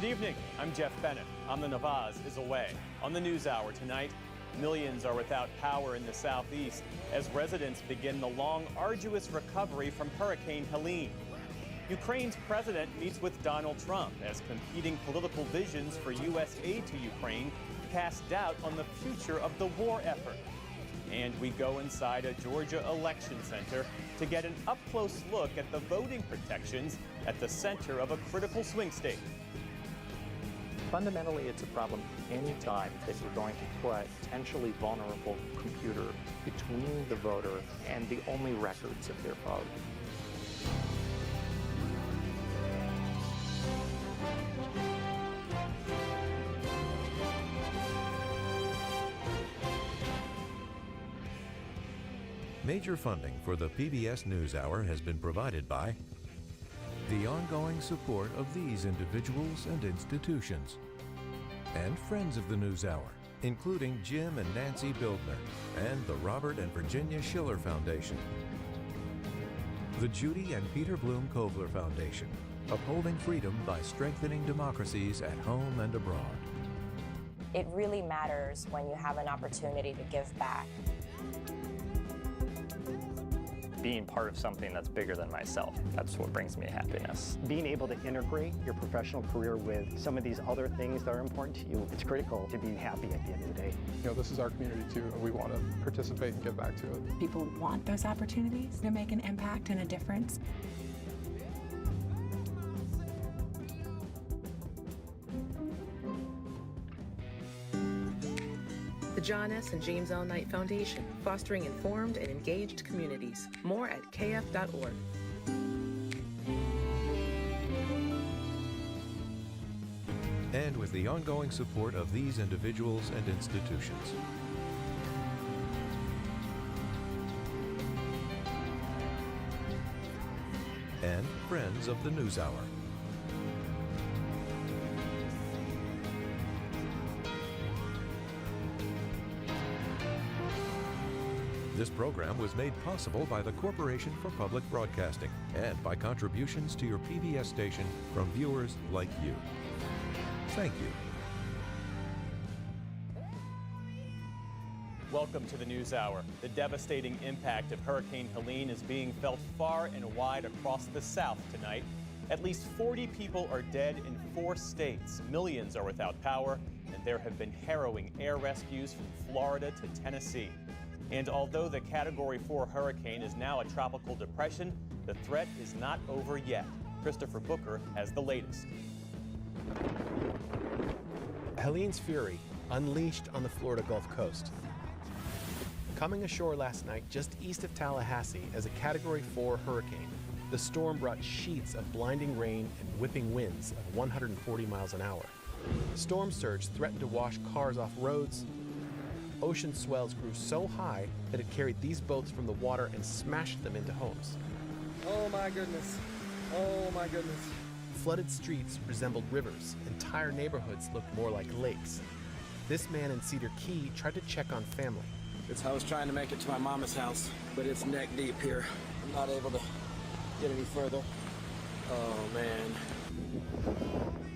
Good evening, I'm Jeff Bennett. On the Navaz is away. On the NewsHour tonight, millions are without power in the southeast as residents begin the long, arduous recovery from Hurricane Helene. Ukraine's president meets with Donald Trump as competing political visions for U.S. aid to Ukraine cast doubt on the future of the war effort. And we go inside a Georgia election center to get an up-close look at the voting protections at the center of a critical swing state. Fundamentally, it's a problem anytime that you're going to put a potentially vulnerable computer between the voter and the only records of their vote. Major funding for the PBS NewsHour has been provided by the ongoing support of these individuals and institutions, and friends of the NewsHour, including Jim and Nancy Bildner, and the Robert and Virginia Schiller Foundation, the Judy and Peter Bloom Kovler Foundation, upholding freedom by strengthening democracies at home and abroad. It really matters when you have an opportunity to give back. Being part of something that's bigger than myself, that's what brings me happiness. Being able to integrate your professional career with some of these other things that are important to you, it's critical to being happy at the end of the day. You know, this is our community too, and we want to participate and give back to it. People want those opportunities to make an impact and a difference. The John S. and James L. Knight Foundation, fostering informed and engaged communities. More at kf.org. And with the ongoing support of these individuals and institutions. And friends of the NewsHour. This program was made possible by the Corporation for Public Broadcasting and by contributions to your PBS station from viewers like you. Thank you. Welcome to the NewsHour. The devastating impact of Hurricane Helene is being felt far and wide across the South tonight. At least 40 people are dead in 4 states. Millions are without power, and there have been harrowing air rescues from Florida to Tennessee. And although the Category 4 hurricane is now a tropical depression, the threat is not over yet. Christopher Booker has the latest. Helene's fury unleashed on the Florida Gulf Coast. Coming ashore last night just east of Tallahassee as a Category 4 hurricane, the storm brought sheets of blinding rain and whipping winds of 140 miles an hour. Storm surge threatened to wash cars off roads. Ocean swells grew so high that it carried these boats from the water and smashed them into homes. Oh my goodness. Oh my goodness. Flooded streets resembled rivers. Entire neighborhoods looked more like lakes. This man in Cedar Key tried to check on family. I was trying to make it to my mama's house, but it's neck deep here. I'm not able to get any further. Oh man.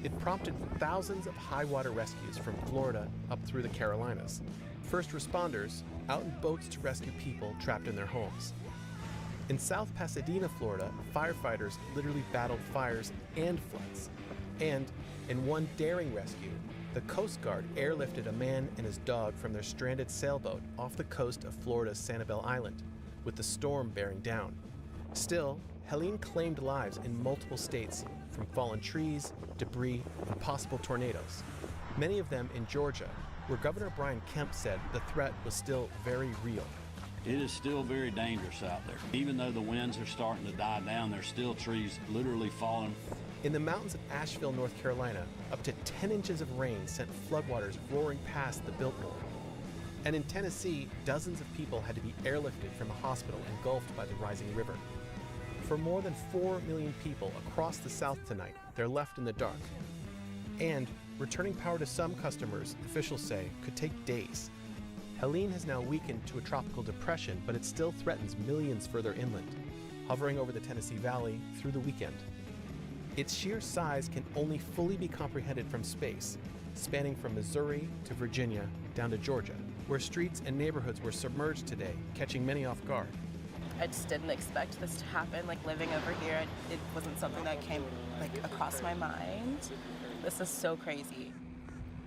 It prompted thousands of high water rescues from Florida up through the Carolinas. First responders out in boats to rescue people trapped in their homes. In South Pasadena, Florida, firefighters literally battled fires and floods. And in one daring rescue, the Coast Guard airlifted a man and his dog from their stranded sailboat off the coast of Florida's Sanibel Island, with the storm bearing down. Still, Helene claimed lives in multiple states, from fallen trees, debris, and possible tornadoes. Many of them in Georgia, where Governor Brian Kemp said the threat was still very real. It is still very dangerous out there. Even though the winds are starting to die down, there's still trees literally falling. In the mountains of Asheville, North Carolina, up to 10 inches of rain sent floodwaters roaring past the Biltmore. And in Tennessee, dozens of people had to be airlifted from a hospital engulfed by the rising river. For more than 4 million people across the South tonight, they're left in the dark. And returning power to some customers, officials say, could take days. Helene has now weakened to a tropical depression, but it still threatens millions further inland, hovering over the Tennessee Valley through the weekend. Its sheer size can only fully be comprehended from space, spanning from Missouri to Virginia down to Georgia, where streets and neighborhoods were submerged today, catching many off guard. I just didn't expect this to happen. Like living over here, it wasn't something that came across my mind. This is so crazy.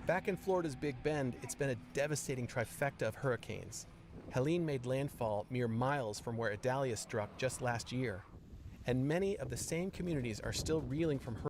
Back in Florida's Big Bend, it's been a devastating trifecta of hurricanes. Helene made landfall mere miles from where Idalia struck just last year, and many of the same communities are still reeling from her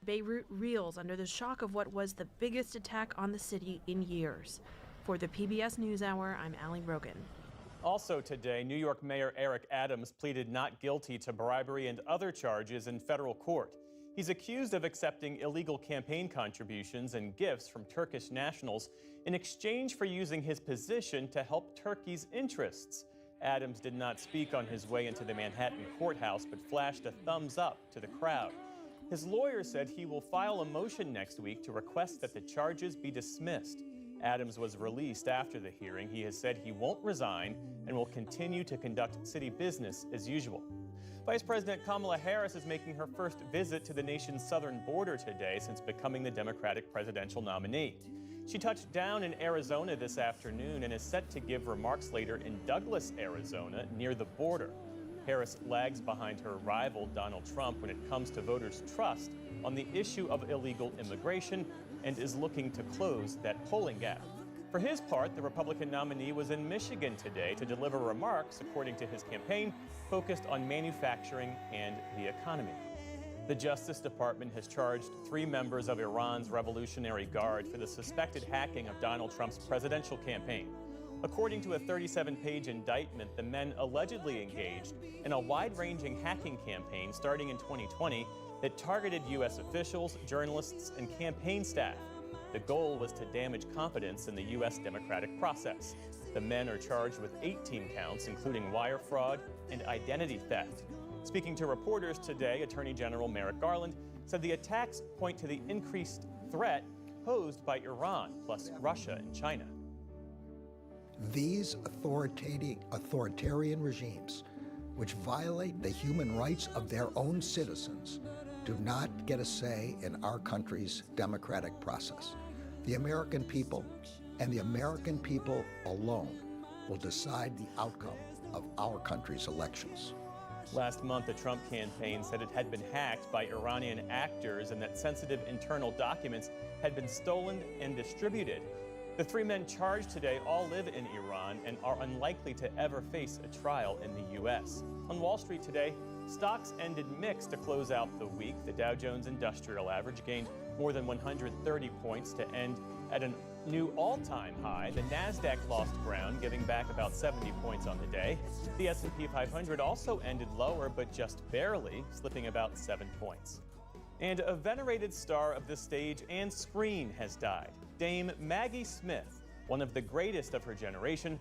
Beirut reels under the shock of what was the biggest attack on the city in years. For the PBS NewsHour, I'm Allie Rogan. Also today, New York Mayor Eric Adams pleaded not guilty to bribery and other charges in federal court. He's accused of accepting illegal campaign contributions and gifts from Turkish nationals in exchange for using his position to help Turkey's interests. Adams did not speak on his way into the Manhattan courthouse, but flashed a thumbs up to the crowd. His lawyer said he will file a motion next week to request that the charges be dismissed. Adams was released after the hearing. He has said he won't resign and will continue to conduct city business as usual. Vice President Kamala Harris is making her first visit to the nation's southern border today since becoming the Democratic presidential nominee. She touched down in Arizona this afternoon and is set to give remarks later in Douglas, Arizona, near the border. Harris lags behind her rival, Donald Trump, when it comes to voters' trust on the issue of illegal immigration and is looking to close that polling gap. For his part, the Republican nominee was in Michigan today to deliver remarks, according to his campaign, focused on manufacturing and the economy. The Justice Department has charged 3 members of Iran's Revolutionary Guard for the suspected hacking of Donald Trump's presidential campaign. According to a 37-page indictment, the men allegedly engaged in a wide-ranging hacking campaign starting in 2020 that targeted U.S. officials, journalists, and campaign staff. The goal was to damage confidence in the U.S. democratic process. The men are charged with 18 counts, including wire fraud and identity theft. Speaking to reporters today, Attorney General Merrick Garland said the attacks point to the increased threat posed by Iran, plus Russia and China. These authoritarian regimes, which violate the human rights of their own citizens, do not get a say in our country's democratic process. The American people, and the American people alone, will decide the outcome of our country's elections. Last month, the Trump campaign said it had been hacked by Iranian actors and that sensitive internal documents had been stolen and distributed. The 3 men charged today all live in Iran and are unlikely to ever face a trial in the U.S. On Wall Street today, stocks ended mixed to close out the week. The Dow Jones Industrial Average gained more than 130 points to end at a new all-time high. The Nasdaq lost ground, giving back about 70 points on the day. The S&P 500 also ended lower, but just barely, slipping about 7 points. And a venerated star of the stage and screen has died. Dame Maggie Smith, one of the greatest of her generation,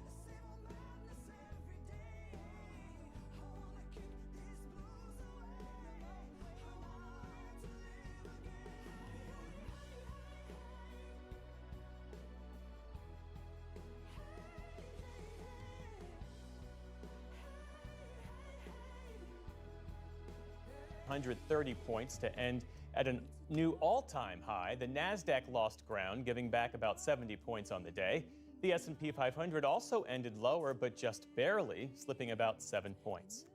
$130 points to end at a new all-time high. The Nasdaq lost ground, giving back about 70 points on the day. The S&P 500 also ended lower, but just barely, slipping about 7 points.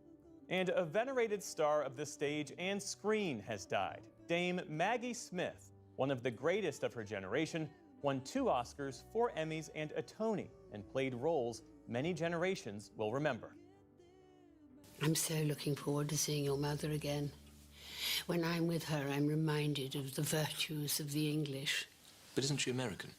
And a venerated star of the stage and screen has died. Dame Maggie Smith, one of the greatest of her generation, won 2 Oscars, 4 Emmys, and a Tony, and played roles many generations will remember. I'm so looking forward to seeing your mother again. When I'm with her, I'm reminded of the virtues of the English. But isn't she American?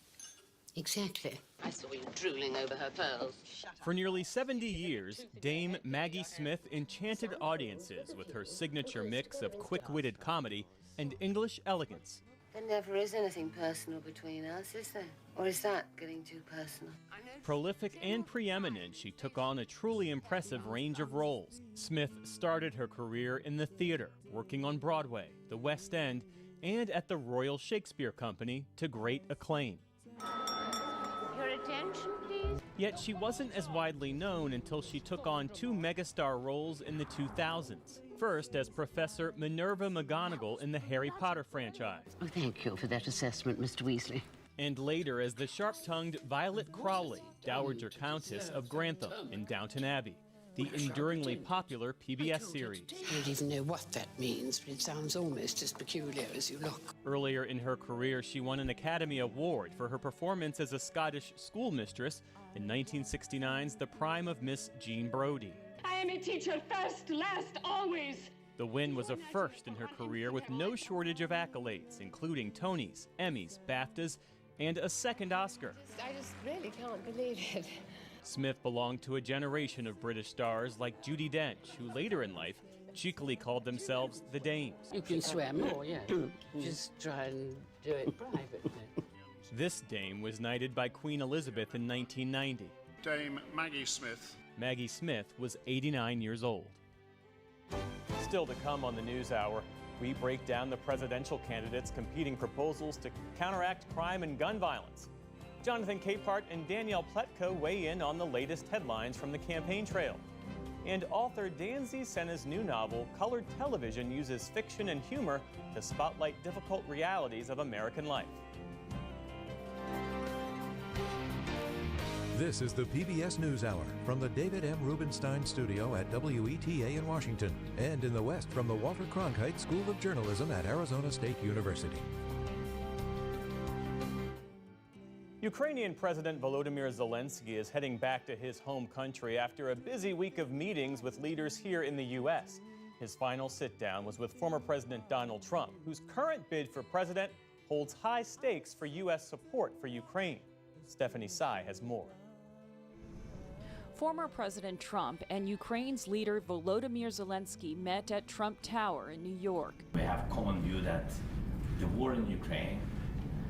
Exactly. I saw you drooling over her pearls. For nearly 70 years, Dame Maggie Smith enchanted audiences with her signature mix of quick-witted comedy and English elegance. There never is anything personal between us, is there? Or is that getting too personal? Prolific and preeminent, she took on a truly impressive range of roles. Smith started her career in the theater, working on Broadway, the West End, and at the Royal Shakespeare Company to great acclaim. Your attention, please. Yet she wasn't as widely known until she took on 2 megastar roles in the 2000s. First as Professor Minerva McGonagall in the Harry Potter franchise. Oh, thank you for that assessment, Mr. Weasley. And later as the sharp-tongued Violet Crowley, Dowager Countess of Grantham in Downton Abbey, the enduringly popular PBS series. I don't even know what that means, but it sounds almost as peculiar as you look. Earlier in her career, she won an Academy Award for her performance as a Scottish schoolmistress in 1969's The Prime of Miss Jean Brodie. I am a teacher first, last, always. The win was a first in her career with no shortage of accolades, including Tonys, Emmys, BAFTAs, and a second Oscar. I just really can't believe it. Smith belonged to a generation of British stars like Judi Dench, who later in life cheekily called themselves the Dames. You can swear more, yeah. Just try and do it privately. This dame was knighted by Queen Elizabeth in 1990. Dame Maggie Smith. Maggie Smith was 89 years old. Still to come on the NewsHour, we break down the presidential candidates' competing proposals to counteract crime and gun violence. Jonathan Capehart and Danielle Pletko weigh in on the latest headlines from the campaign trail. And author Dan Z. Senna's new novel, Colored Television, uses fiction and humor to spotlight difficult realities of American life. This is the PBS NewsHour from the David M. Rubenstein Studio at WETA in Washington, and in the West from the Walter Cronkite School of Journalism at Arizona State University. Ukrainian President Volodymyr Zelensky is heading back to his home country after a busy week of meetings with leaders here in the U.S. His final sit-down was with former President Donald Trump, whose current bid for president holds high stakes for U.S. support for Ukraine. Stephanie Tsai has more. Former President Trump and Ukraine's leader Volodymyr Zelensky met at Trump Tower in New York. We have a common view that the war in Ukraine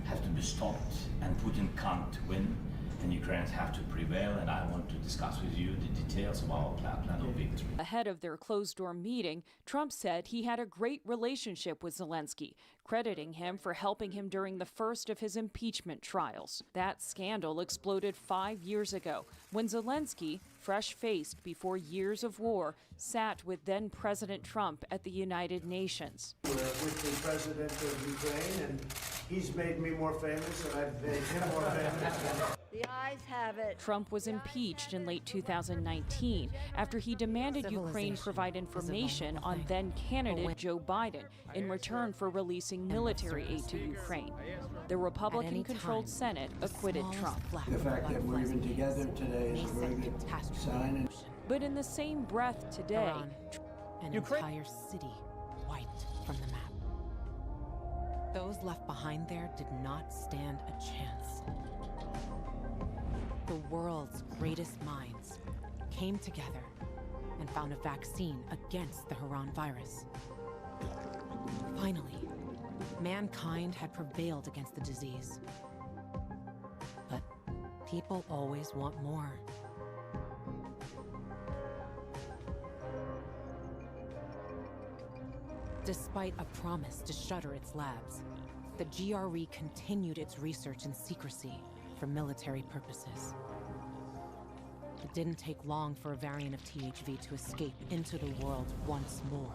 has to be stopped and Putin can't win, and Ukrainians have to prevail, and I want to discuss with you the details of our plan of victory. Ahead of their closed-door meeting, Trump said he had a great relationship with Zelensky, crediting him for helping him during the first of his impeachment trials. That scandal exploded 5 years ago when Zelensky, fresh-faced before years of war, sat with then-President Trump at the United Nations. We're with the President of Ukraine, and he's made me more famous, and I've made him more famous. The ayes have it. Trump was impeached in late 2019 after he demanded Ukraine provide information on then-candidate Joe Biden in return for releasing military aid to Ukraine. The Republican-controlled Senate acquitted Trump. The fact that we're even together today is a very good sign. But in the same breath today, an entire city wiped from the map. Those left behind there did not stand a chance. The world's greatest minds came together and found a vaccine against the Harran virus. Finally, mankind had prevailed against the disease. But people always want more. Despite a promise to shutter its labs, the GRE continued its research in secrecy for military purposes. It didn't take long for a variant of THV to escape into the world once more.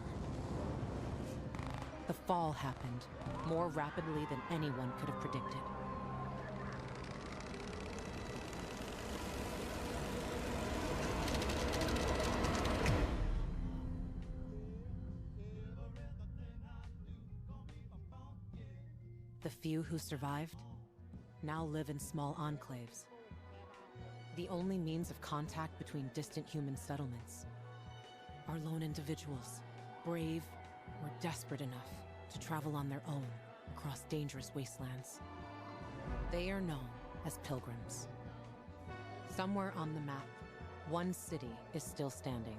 The fall happened more rapidly than anyone could have predicted. The few who survived now live in small enclaves, the only means of contact between distant human settlements. Are lone individuals, brave or desperate enough to travel on their own across dangerous wastelands. They are known as pilgrims. Somewhere on the map, one city is still standing.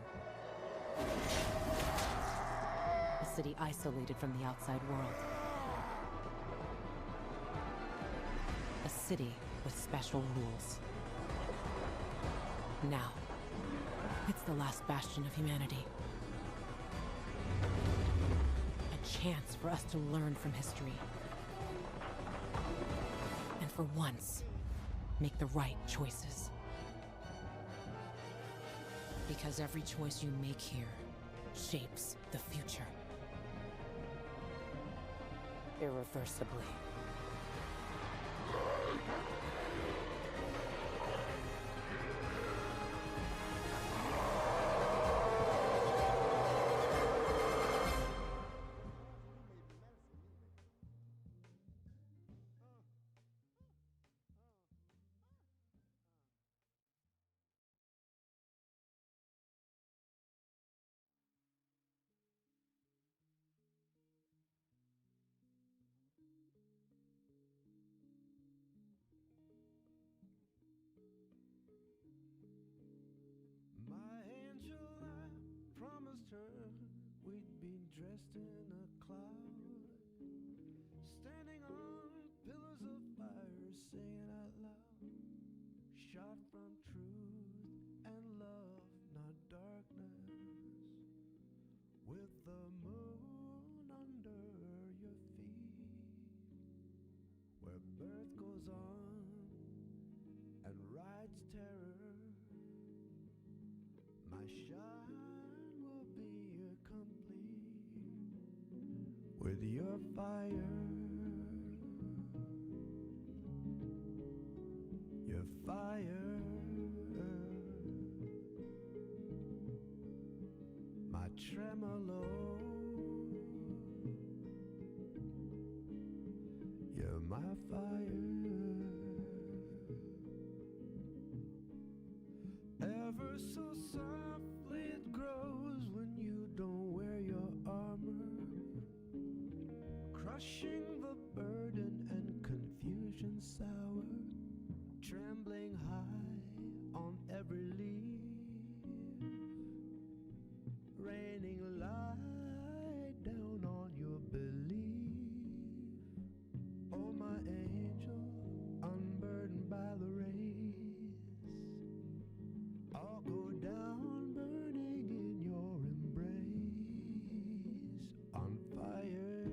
A city isolated from the outside world. A city with special rules. Now, it's the last bastion of humanity. A chance for us to learn from history. And for once, make the right choices. Because every choice you make here shapes the future. Irreversibly. lost in a cloud, standing on pillars of fire, singing out loud, shot from truth and love, not darkness, with the moon under your feet, where birth goes on and rides terror. My shine will be complete with your fire, your fire. My tremolo, you're my fire. Ever so softly it grows when you don't wear your armor, crushing the burden and confusion sour, trembling high on every leaf, raining light down on your belief. Oh, my angel, unburdened by the rays, I'll go down burning in your embrace, on fire.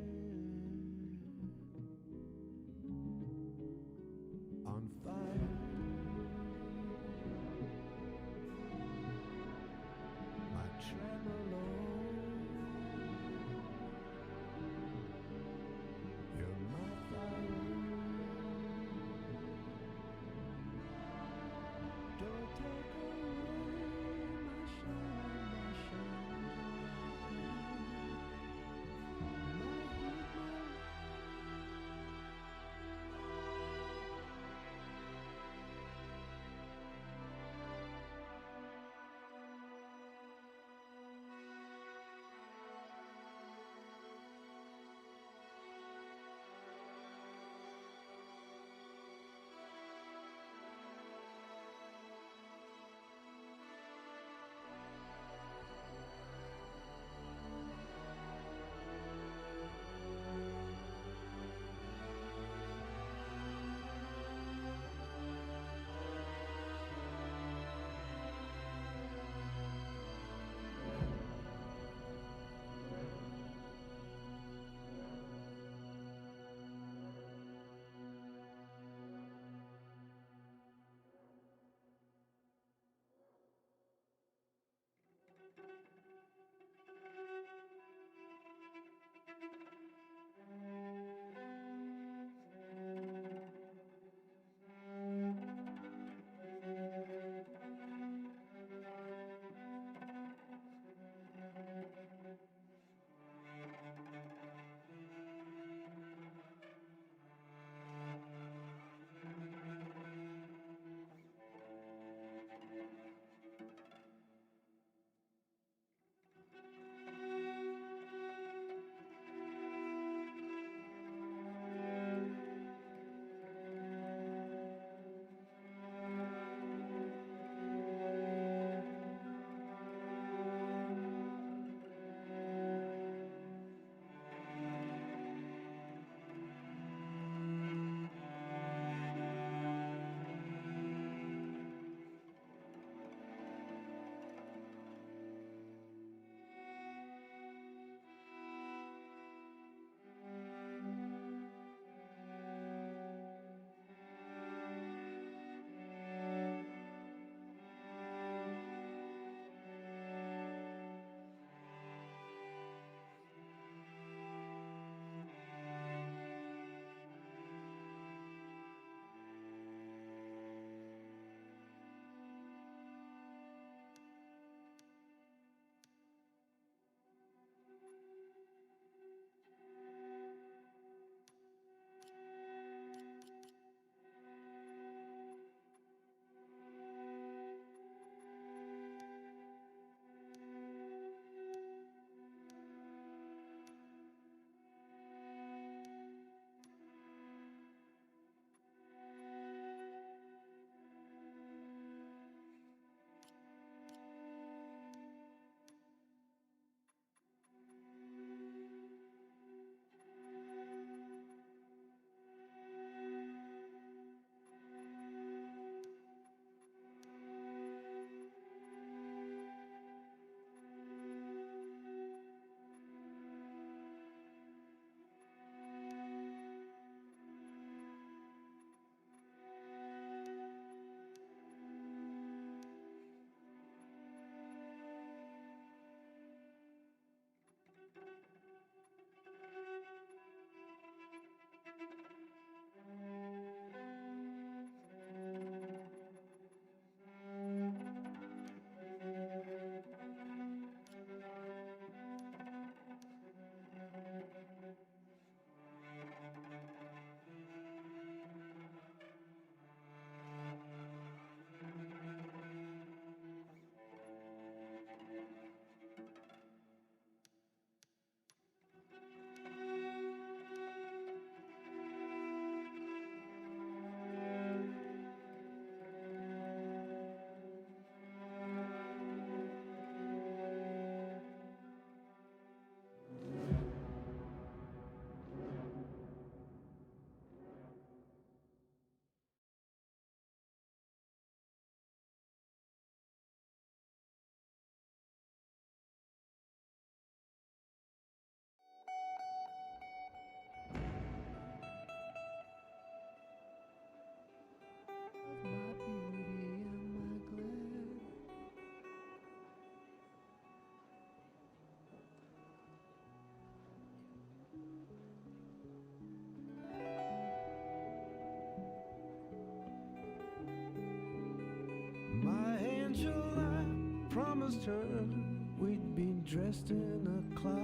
turn, we'd been dressed in a cloud,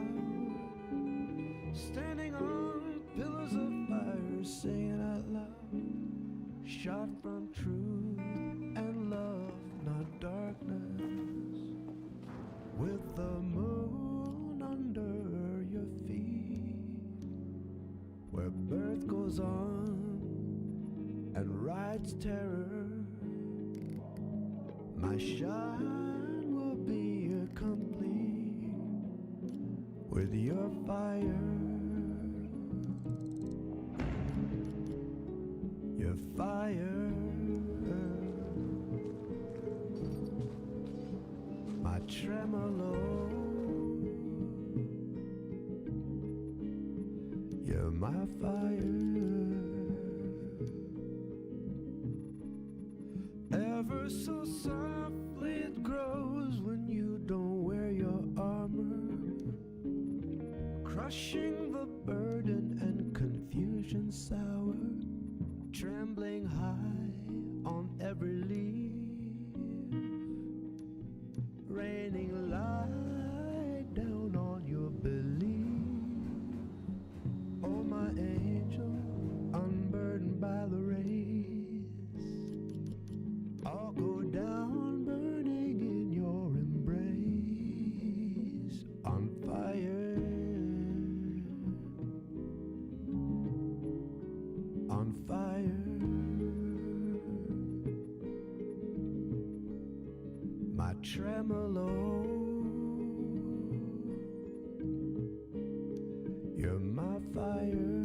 standing on pillars of fire, saying out loud, shot from truth and love, not darkness, with the moon under your feet, where birth goes on and rides terror. My shine will be complete with your fire. Your fire. My tremolo. You're my fire. Ever so softly it grows when you don't wear your armor, crushing the burden and confusion sour, trembling high on every leaf, raining light down on your belief. Oh my angel, unburdened by the race, I'll go down burning in your embrace, on fire, on fire. My tremolo, you're my fire.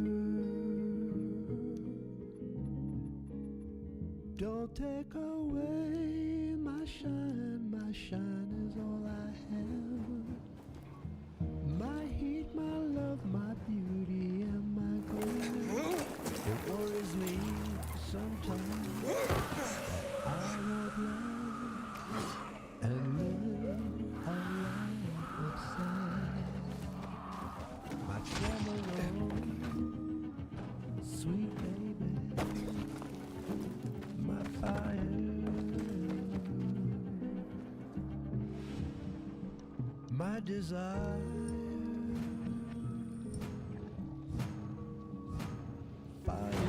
Don't take away my shine is all I have. My heat, my love, my beauty, and my grace. It worries me sometimes that I won't love and live a life of sad. My tremolo, sweet baby, my fire, my desire, fire.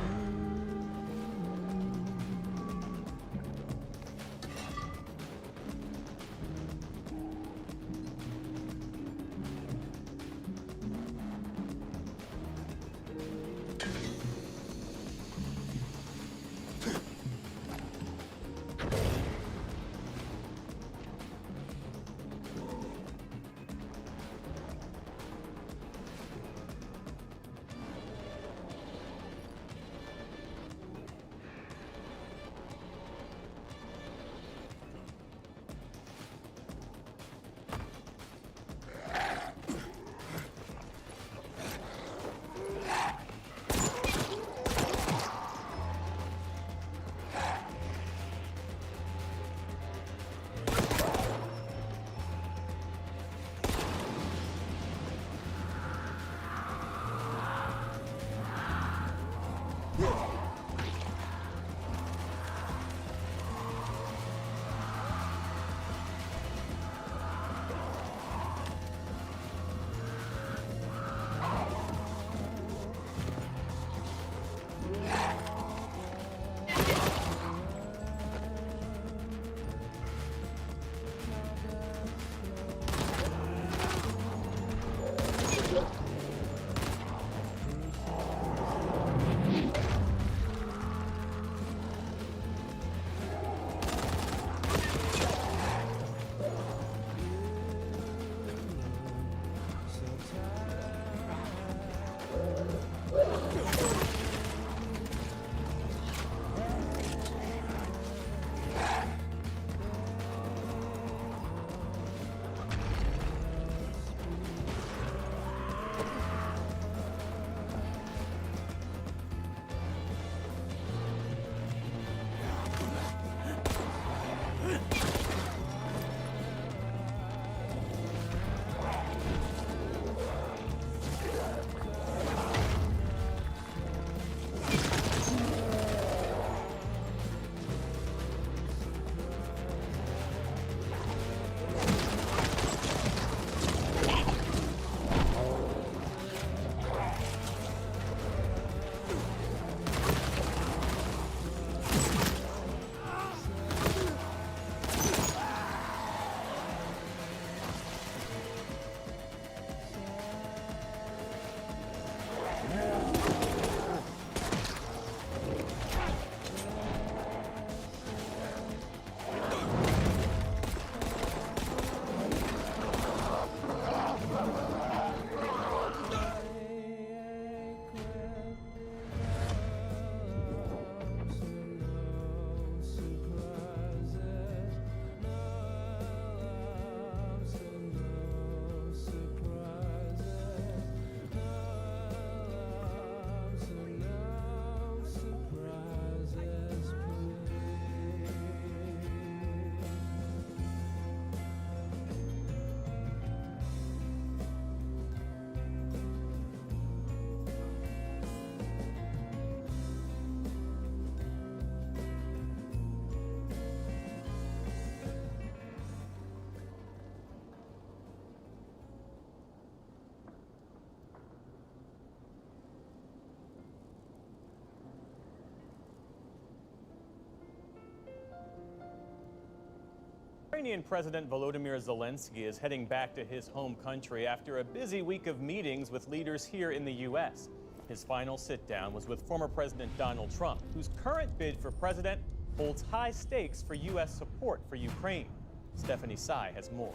Ukrainian President Volodymyr Zelensky is heading back to his home country after a busy week of meetings with leaders here in the U.S. His final sit-down was with former President Donald Trump, whose current bid for president holds high stakes for U.S. support for Ukraine. Stephanie Tsai has more.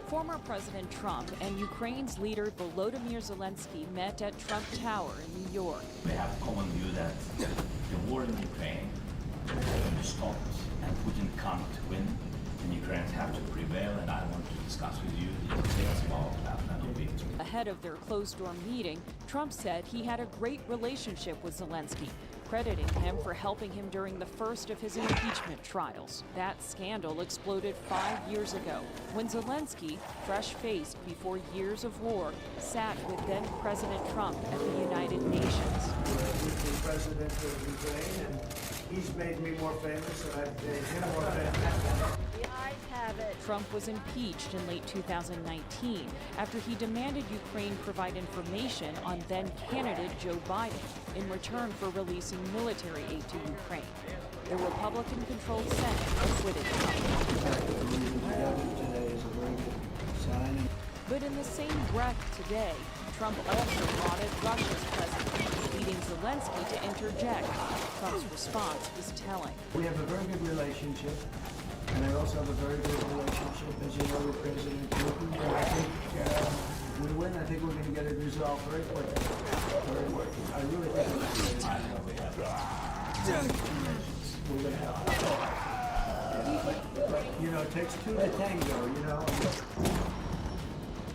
Former President Trump and Ukraine's leader Volodymyr Zelensky met at Trump Tower in New York. We have a common view that the war in Ukraine has to be stopped and Putin can't win, and Ukrainians have to prevail, and I want to discuss with you the details of our plan of victory. Ahead of their closed-door meeting, Trump said he had a great relationship with Zelensky, crediting him for helping him during the first of his impeachment trials. That scandal exploded 5 years ago when Zelensky, fresh-faced before years of war, sat with then-President Trump at the United Nations. He's the president of Ukraine, and he's made me more famous, and I've made him more famous. The ayes have it. Trump was impeached in late 2019 after he demanded Ukraine provide information on then-candidate Joe Biden in return for releasing military aid to Ukraine. The Republican-controlled Senate acquitted Trump. Today is a very good sign. But in the same breath today, Trump also lauded Russia's president, leading Zelensky to interject. Trump's response was telling. We have a very good relationship, and I also have a very good relationship, as you know, with President Putin. And I think if we win, I think we're going to get it resolved very quickly. I really think we're going to You know, it takes two to tango, you know.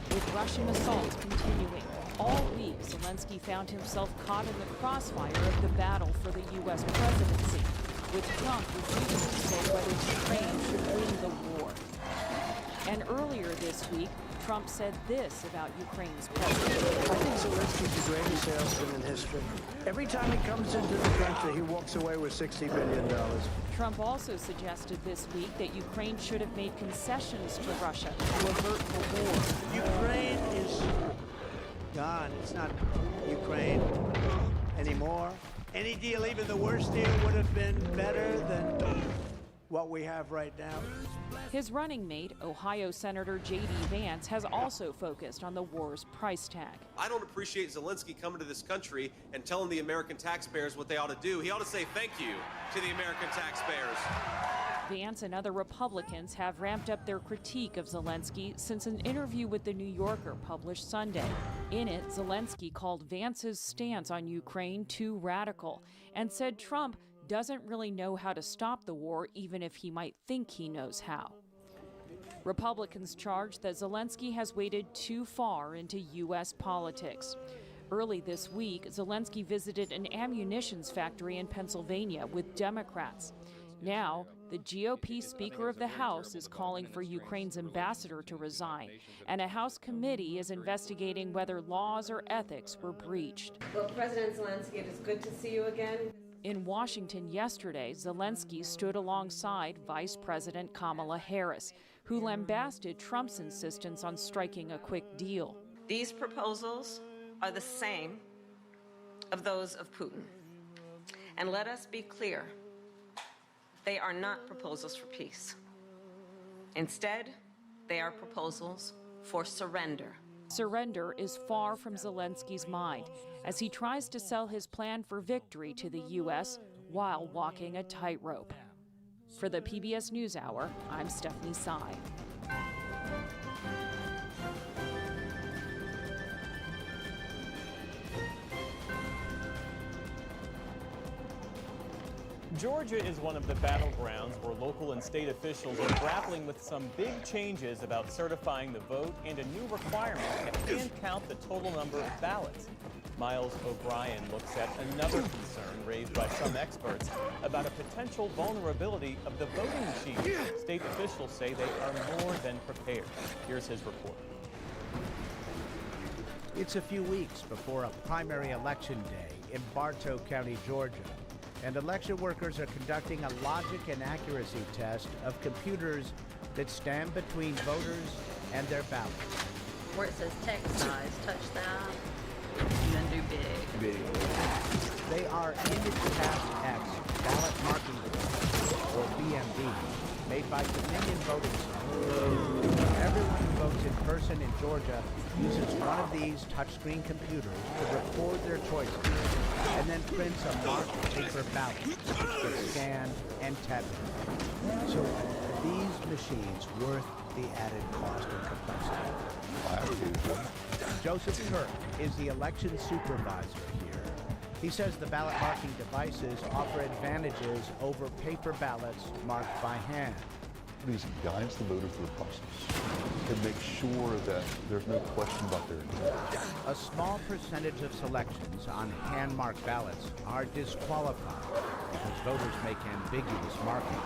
With Russian assaults continuing, all week Zelensky found himself caught in the crossfire of the battle for the U.S. presidency, with Trump refusing to say whether Ukraine should win the war. And earlier this week, Trump said this about Ukraine's president. I think Zelensky's the greatest salesman in history. Every time he comes into the country, he walks away with $60 billion. Trump also suggested this week that Ukraine should have made concessions to Russia to avert the war. Ukraine is gone. It's not Ukraine anymore. Any deal, even the worst deal, would have been better than what we have right now. His running mate, Ohio Senator J.D. Vance, has also focused on the war's price tag. I don't appreciate Zelensky coming to this country and telling the American taxpayers what they ought to do. He ought to say thank you to the American taxpayers. Vance and other Republicans have ramped up their critique of Zelensky since an interview with The New Yorker published Sunday. In it, Zelensky called Vance's stance on Ukraine too radical and said Trump doesn't really know how to stop the war, even if he might think he knows how. Republicans charge that Zelensky has waded too far into U.S. politics. Early this week, Zelensky visited an ammunitions factory in Pennsylvania with Democrats. Now, the GOP Speaker of the House is calling for Ukraine's ambassador to resign, and a House committee is investigating whether laws or ethics were breached. Well, President Zelensky, it is good to see you again. In Washington yesterday, Zelensky stood alongside Vice President Kamala Harris, who lambasted Trump's insistence on striking a quick deal. These proposals are the same of those of Putin. And let us be clear, they are not proposals for peace. Instead, they are proposals for surrender. Surrender is far from Zelensky's mind as he tries to sell his plan for victory to the U.S. while walking a tightrope. For the PBS NewsHour, I'm Stephanie Tsai. Georgia is one of the battlegrounds where local and state officials are grappling with some big changes about certifying the vote and a new requirement to hand count the total number of ballots. Miles O'Brien looks at another concern raised by some experts about a potential vulnerability of the voting machine. State officials say they are more than prepared. Here's his report. It's a few weeks before a primary election day in Bartow County, Georgia, and election workers are conducting a logic and accuracy test of computers that stand between voters and their ballots. Where it says text size, touch that, and then do big. They are Image Task X ballot marking devices, or BMD, made by Dominion voting systems. Everyone who votes in person in Georgia uses one of these touchscreen computers to record their choices and then prints a marked paper ballot, which gets scanned and tabulated. So are these machines worth the added cost and complexity? Joseph Kirk is the election supervisor here. He says the ballot marking devices offer advantages over paper ballots marked by hand. These guides the voter through the process and make sure that there's no question about their intent. A small percentage of selections on hand-marked ballots are disqualified because voters make ambiguous marking.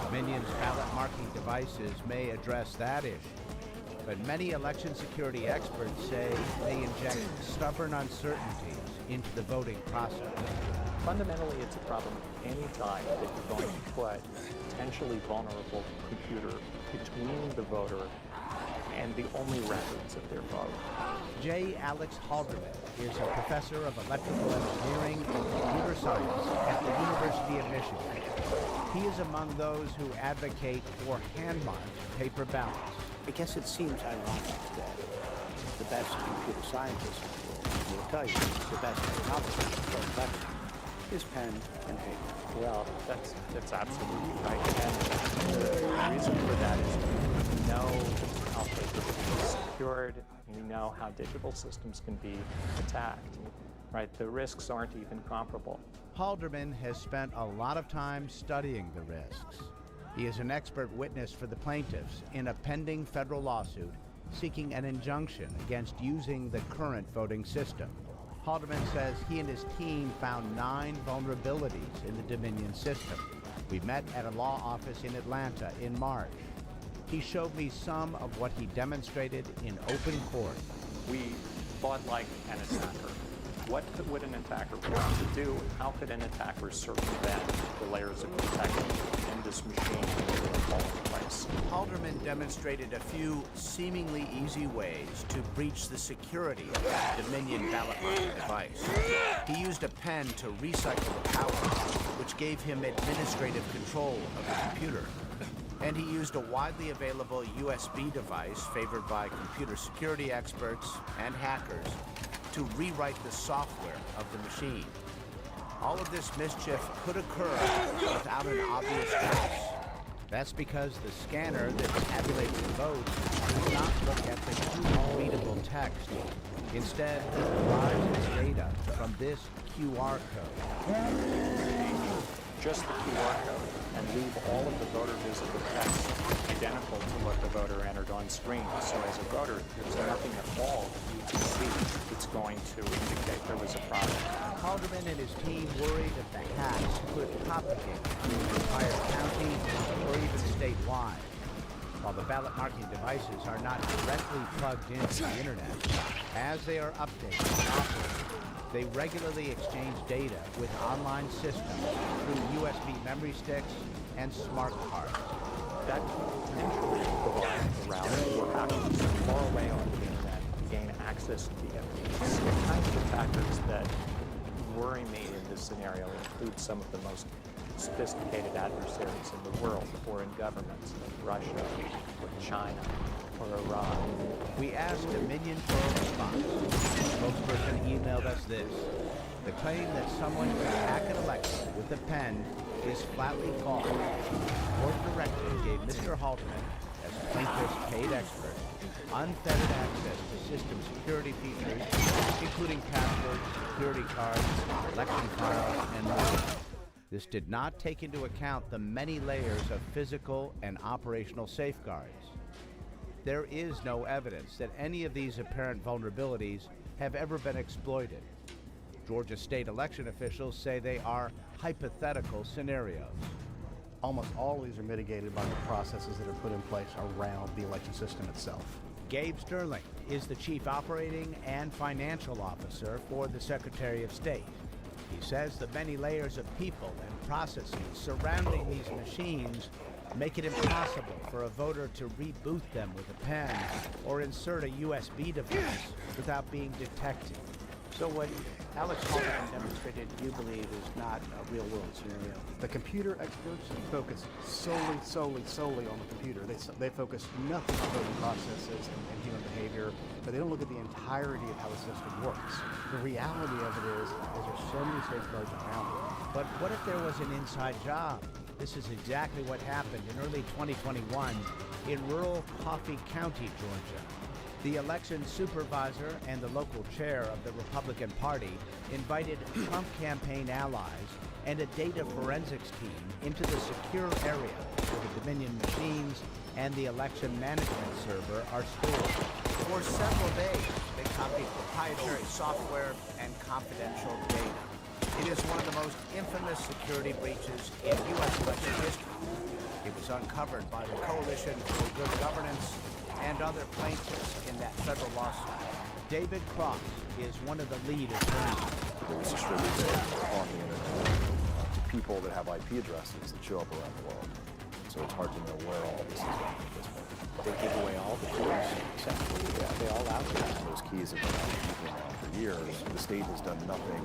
Dominion's ballot marking devices may address that issue, but many election security experts say they inject stubborn uncertainties into the voting process. Fundamentally, it's a problem any time that you're going to put potentially vulnerable computer between the voter and the only records of their vote. J. Alex Halderman is a professor of electrical engineering and computer science at the University of Michigan. He is among those who advocate for hand-marked paper ballots. I guess it seems ironic that the best computer scientists will tell you the best technology for election is pen and paper. Well, that's absolutely right. And the reason for that is we know how paper can be secured. We know how digital systems can be attacked. Right? The risks aren't even comparable. Halderman has spent a lot of time studying the risks. He is an expert witness for the plaintiffs in a pending federal lawsuit seeking an injunction against using the current voting system. Halderman says he and his team found 9 vulnerabilities in the Dominion system. We met at a law office in Atlanta in March. He showed me some of what he demonstrated in open court. We thought like an attacker. What would an attacker want to do? How could an attacker circumvent the layers of protection in this machine in a place? Halderman demonstrated a few seemingly easy ways to breach the security of the Dominion ballot marking device. He used a pen to recycle the power, which gave him administrative control of the computer. And he used a widely available USB device favored by computer security experts and hackers to rewrite the software of the machine. All of this mischief could occur without an obvious trace. That's because the scanner that tabulates the votes does not look at the human-readable text. Instead, it derives its data from this QR code. Just the QR code, and leave all of the voter visible text identical to what the voter entered on screen. So as a voter, there's nothing at all you can see that's going to indicate there was a problem. Halderman and his team worry that the hacks could propagate to an entire county or even statewide. While the ballot marking devices are not directly plugged into the internet, as they are updated and operated, they regularly exchange data with online systems through USB memory sticks and smart cards. That potentially provides a route for hackers far away on the internet to gain access to the evidence. The kinds of factors that worry me in this scenario include some of the most sophisticated adversaries in the world or in governments like Russia or China or Iran. We asked Dominion for a response. The spokesperson emailed us this: the claim that someone could hack an election with a pen is flatly false. The court directive gave Mr. Halderman, as plaintiff's paid expert, unfettered access to system security features, including passwords, security cards, election files, and more. This did not take into account the many layers of physical and operational safeguards. There is no evidence that any of these apparent vulnerabilities have ever been exploited. Georgia state election officials say they are hypothetical scenarios. Almost all of these are mitigated by the processes that are put in place around the election system itself. Gabe Sterling is the Chief Operating and Financial Officer for the Secretary of State. He says the many layers of people and processes surrounding these machines make it impossible for a voter to reboot them with a pen or insert a USB device without being detected. So what Alex Haldeman demonstrated, you believe, is not a real-world scenario? The computer experts focus solely on the computer. They focus nothing on voting processes and human behavior, but they don't look at the entirety of how the system works. The reality of it is there's so many safeguards around it. But what if there was an inside job? This is exactly what happened in early 2021 in rural Coffee County, Georgia. The election supervisor and the local chair of the Republican Party invited Trump campaign allies and a data forensics team into the secure area where the Dominion machines and the election management server are stored. For several days, they copied proprietary software and confidential data. It is one of the most infamous security breaches in U.S. election history. It was uncovered by the Coalition for Good Governance and other plaintiffs in that federal lawsuit. David Cross is one of the lead attorneys. It was distributed on the internet to people that have IP addresses that show up around the world. So it's hard to know where all this is going at this point. They give away all the keys, essentially. They all out there. Those keys have been out keeping around for years. The state has done nothing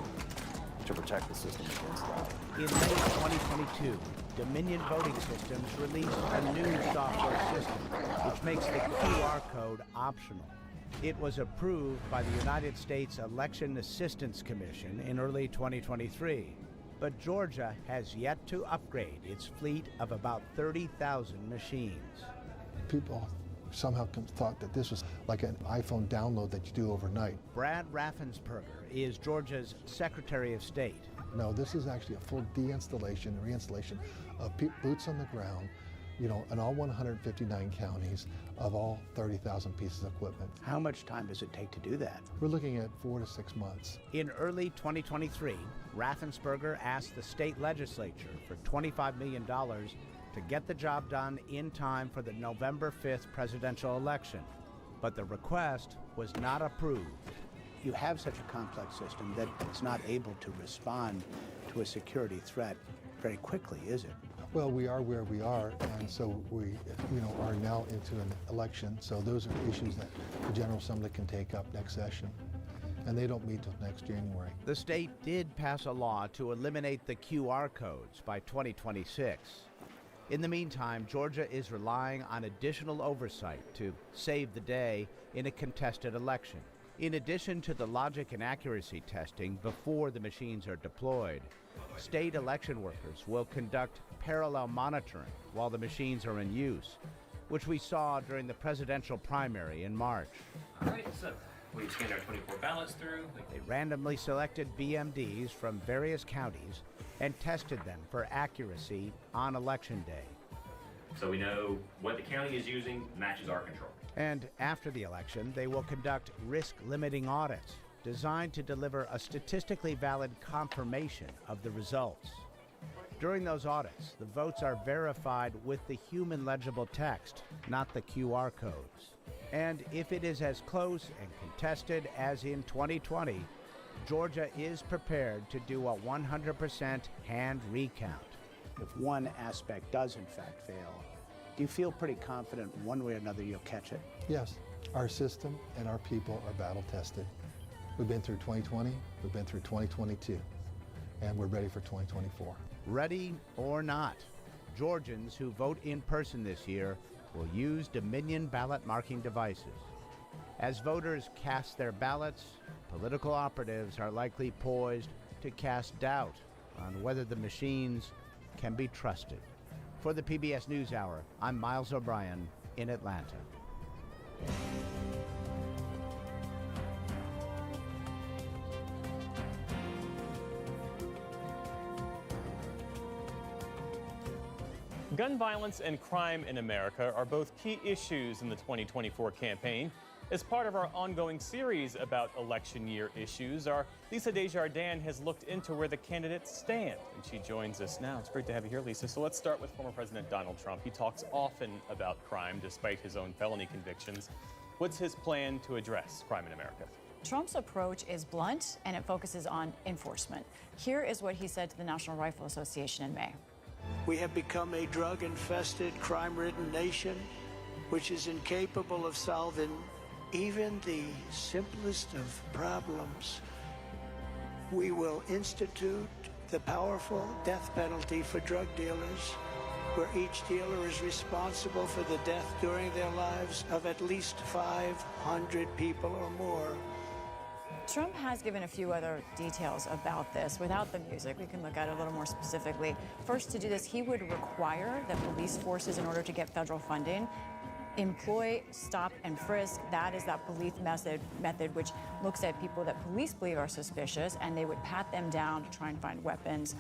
to protect the system against that. In May 2022, Dominion Voting Systems released a new software system which makes the QR code optional. It was approved by the United States Election Assistance Commission in early 2023, but Georgia has yet to upgrade its fleet of about 30,000 machines. People somehow thought that this was like an iPhone download that you do overnight. Brad Raffensperger is Georgia's Secretary of State. No, this is actually a full deinstallation, reinstallation of boots on the ground, in all 159 counties of all 30,000 pieces of equipment. How much time does it take to do that? We're looking at 4 to 6 months. In early 2023, Raffensperger asked the state legislature for $25 million to get the job done in time for the November 5th presidential election. But the request was not approved. You have such a complex system that it's not able to respond to a security threat very quickly, is it? Well, we are where we are, and so we, are now into an election. So those are issues that the General Assembly can take up next session, and they don't meet till next January. The state did pass a law to eliminate the QR codes by 2026. In the meantime, Georgia is relying on additional oversight to save the day in a contested election. In addition to the logic and accuracy testing before the machines are deployed, state election workers will conduct parallel monitoring while the machines are in use, which we saw during the presidential primary in March. All right, so we scanned our 24 ballots through. They randomly selected BMDs from various counties and tested them for accuracy on Election Day. So we know what the county is using matches our control. And after the election, they will conduct risk-limiting audits designed to deliver a statistically valid confirmation of the results. During those audits, the votes are verified with the human legible text, not the QR codes. And if it is as close and contested as in 2020, Georgia is prepared to do a 100% hand recount. If one aspect does in fact fail, do you feel pretty confident one way or another you'll catch it? Yes, our system and our people are battle tested. We've been through 2020, we've been through 2022, and we're ready for 2024. Ready or not, Georgians who vote in person this year will use Dominion ballot marking devices. As voters cast their ballots, political operatives are likely poised to cast doubt on whether the machines can be trusted. For the PBS NewsHour, I'm Miles O'Brien in Atlanta. Gun violence and crime in America are both key issues in the 2024 campaign. As part of our ongoing series about election year issues, our Lisa Desjardins has looked into where the candidates stand, and she joins us now. It's great to have you here, Lisa. So let's start with former President Donald Trump. He talks often about crime, despite his own felony convictions. What's his plan to address crime in America? Trump's approach is blunt, and it focuses on enforcement. Here is what he said to the National Rifle Association in May. We have become a drug-infested, crime-ridden nation, which is incapable of solving even the simplest of problems. We will institute the powerful death penalty for drug dealers, where each dealer is responsible for the death during their lives of at least 500 people or more. Trump has given a few other details about this. Without the music, we can look at it a little more specifically. First, to do this, he would require that police forces, in order to get federal funding, employ stop and frisk. That is that police method which looks at people that police believe are suspicious, and they would pat them down to try and find weapons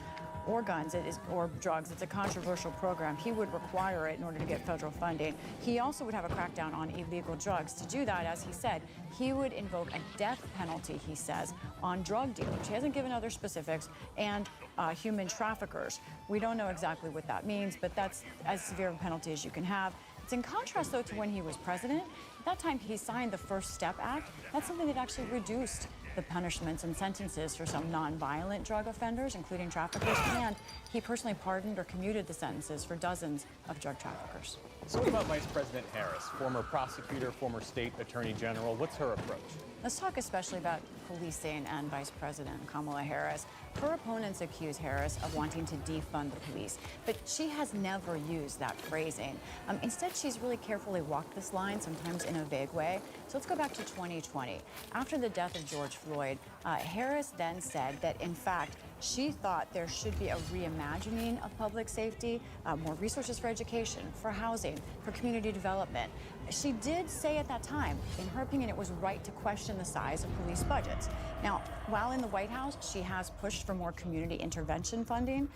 or guns or drugs. It's a controversial program. He would require it in order to get federal funding. He also would have a crackdown on illegal drugs. To do that, as he said, he would invoke a death penalty, he says, on drug dealers. He hasn't given other specifics, and human traffickers. We don't know exactly what that means, but that's as severe a penalty as you can have. It's in contrast, though, to when he was president. At that time, he signed the First Step Act. That's something that actually reduced the punishments and sentences for some nonviolent drug offenders, including traffickers, and he personally pardoned or commuted the sentences for dozens of drug traffickers. So what about Vice President Harris, former prosecutor, former state attorney general? What's her approach? Let's talk especially about policing and Vice President Kamala Harris. Her opponents accuse Harris of wanting to defund the police, but she has never used that phrasing. Instead, she's really carefully walked this line, sometimes in a vague way. So let's go back to 2020. After the death of George Floyd, Harris then said that, in fact, she thought there should be a reimagining of public safety, more resources for education, for housing, for community development. She did say at that time, in her opinion, it was right to question the size of police budgets. Now, while in the White House, she has pushed for more community intervention funding.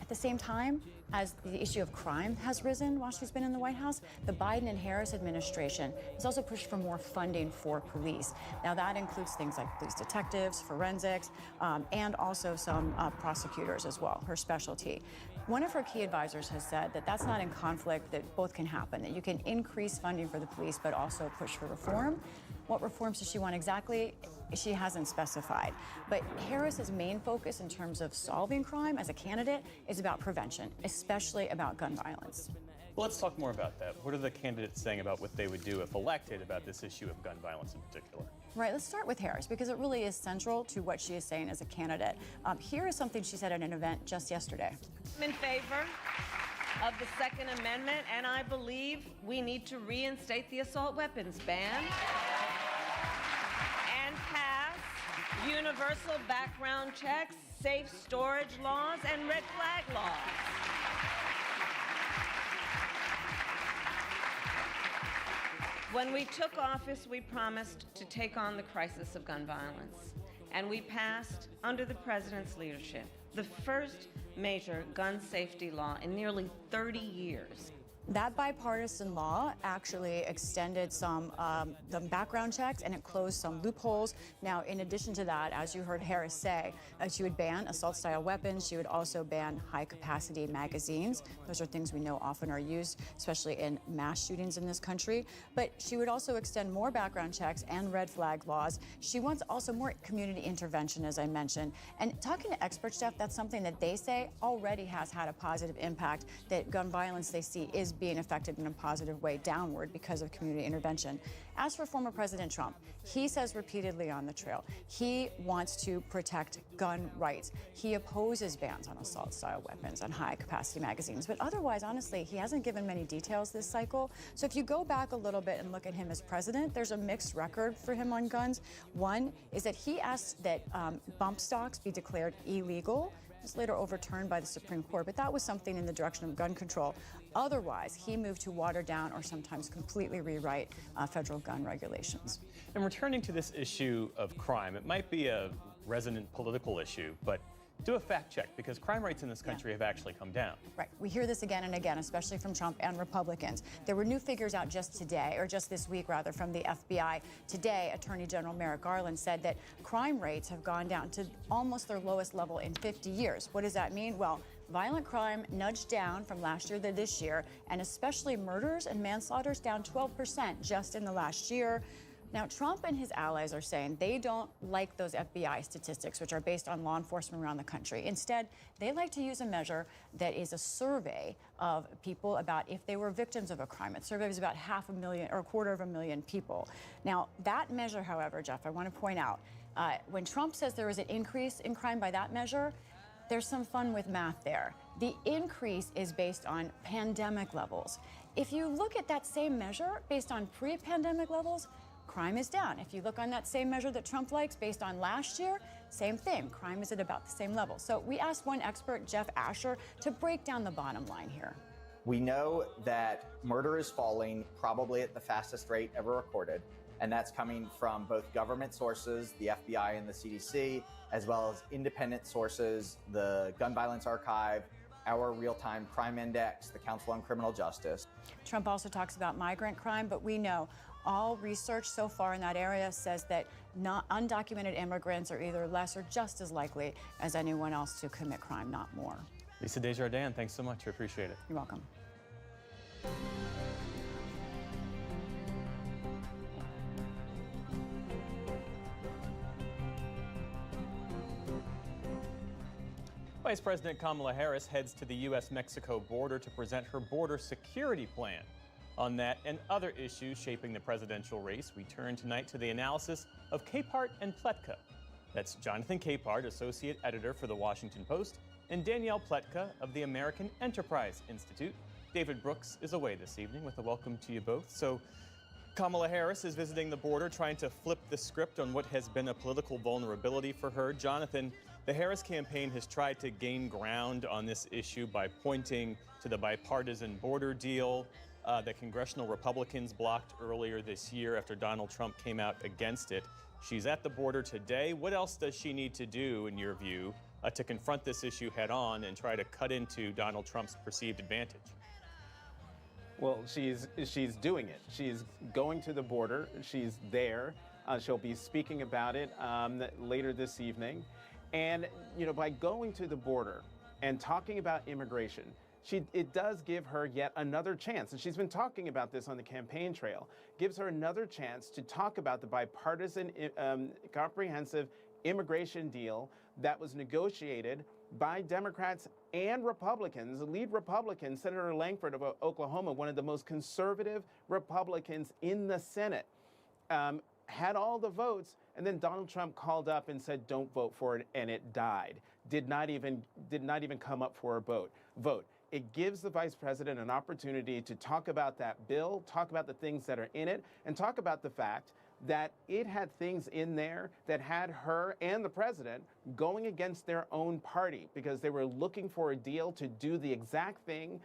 At the same time, as the issue of crime has risen while she's been in the White House, the Biden and Harris administration has also pushed for more funding for police. Now, that includes things like police detectives, forensics, and also some prosecutors as well, her specialty. One of her key advisors has said that that's not in conflict, that both can happen, that you can increase funding for the police but also push for reform. What reforms does she want exactly? She hasn't specified. But Harris's main focus in terms of solving crime as a candidate is about prevention, especially about gun violence. Well, let's talk more about that. What are the candidates saying about what they would do if elected about this issue of gun violence in particular? Right, let's start with Harris, because it really is central to what she is saying as a candidate. Here is something she said at an event just yesterday. I'm in favor of the Second Amendment, and I believe we need to reinstate the assault weapons ban and pass universal background checks, safe storage laws, and red flag laws. When we took office, we promised to take on the crisis of gun violence, and we passed, under the president's leadership, the first major gun safety law in nearly 30 years. That bipartisan law actually extended some the background checks, and it closed some loopholes. Now, in addition to that, as you heard Harris say, she would ban assault-style weapons. She would also ban high-capacity magazines. Those are things we know often are used, especially in mass shootings in this country. But she would also extend more background checks and red flag laws. She wants also more community intervention, as I mentioned. And talking to experts, Jeff, that's something that they say already has had a positive impact, that gun violence they see is being affected in a positive way downward because of community intervention. As for former President Trump, he says repeatedly on the trail, he wants to protect gun rights. He opposes bans on assault-style weapons and high-capacity magazines. But otherwise, honestly, he hasn't given many details this cycle. So if you go back a little bit and look at him as president, there's a mixed record for him on guns. One is that he asked that bump stocks be declared illegal. It was later overturned by the Supreme Court, but that was something in the direction of gun control. Otherwise, he moved to water down or sometimes completely rewrite federal gun regulations. And returning to this issue of crime, it might be a resonant political issue, but do a fact check, because crime rates in this country have actually come down. Right. We hear this again and again, especially from Trump and Republicans. There were new figures out just today, or just this week, rather, from the FBI. Today, Attorney General Merrick Garland said that crime rates have gone down to almost their lowest level in 50 years. What does that mean? Well, violent crime nudged down from last year to this year, and especially murders and manslaughters down 12% just in the last year. Now, Trump and his allies are saying they don't like those FBI statistics, which are based on law enforcement around the country. Instead, they like to use a measure that is a survey of people about if they were victims of a crime. It surveys about 500,000 or 250,000 people. Now, that measure, however, Jeff, I want to point out, When Trump says there is an increase in crime by that measure, there's some fun with math there. The increase is based on pandemic levels. If you look at that same measure based on pre-pandemic levels, crime is down. If you look on that same measure that Trump likes based on last year, same thing. Crime is at about the same level. So we asked one expert, Jeff Asher, to break down the bottom line here. We know that murder is falling probably at the fastest rate ever recorded, and that's coming from both government sources, the FBI and the CDC, as well as independent sources, the Gun Violence Archive, our Real-Time Crime Index, the Council on Criminal Justice. Trump also talks about migrant crime, but we know all research so far in that area says that undocumented immigrants are either less or just as likely as anyone else to commit crime, not more. Lisa Desjardins, thanks so much. I appreciate it. You're welcome. Vice President Kamala Harris heads to the U.S.-Mexico border to present her border security plan. On that and other issues shaping the presidential race, we turn tonight to the analysis of Capehart and Pletka. That's Jonathan Capehart, Associate Editor for The Washington Post, and Danielle Pletka of the American Enterprise Institute. David Brooks is away this evening with a welcome to you both. So Kamala Harris is visiting the border, trying to flip the script on what has been a political vulnerability for her. Jonathan, the Harris campaign has tried to gain ground on this issue by pointing to the bipartisan border deal that congressional Republicans blocked earlier this year after Donald Trump came out against it. She's at the border today. What else does she need to do, in your view, to confront this issue head on and try to cut into Donald Trump's perceived advantage? Well, she's doing it. She's going to the border. She's there. She'll be speaking about it later this evening. And, you know, by going to the border and talking about immigration, it does give her yet another chance, and she's been talking about this on the campaign trail, gives her another chance to talk about the bipartisan comprehensive immigration deal that was negotiated by Democrats and Republicans. The lead Republican, Senator Langford of Oklahoma, one of the most conservative Republicans in the Senate, had all the votes, and then Donald Trump called up and said, don't vote for it, and it died. Did not even come up for a vote. It gives the vice president an opportunity to talk about that bill, talk about the things that are in it, and talk about the fact that it had things in there that had her and the president going against their own party because they were looking for a deal to do the exact thing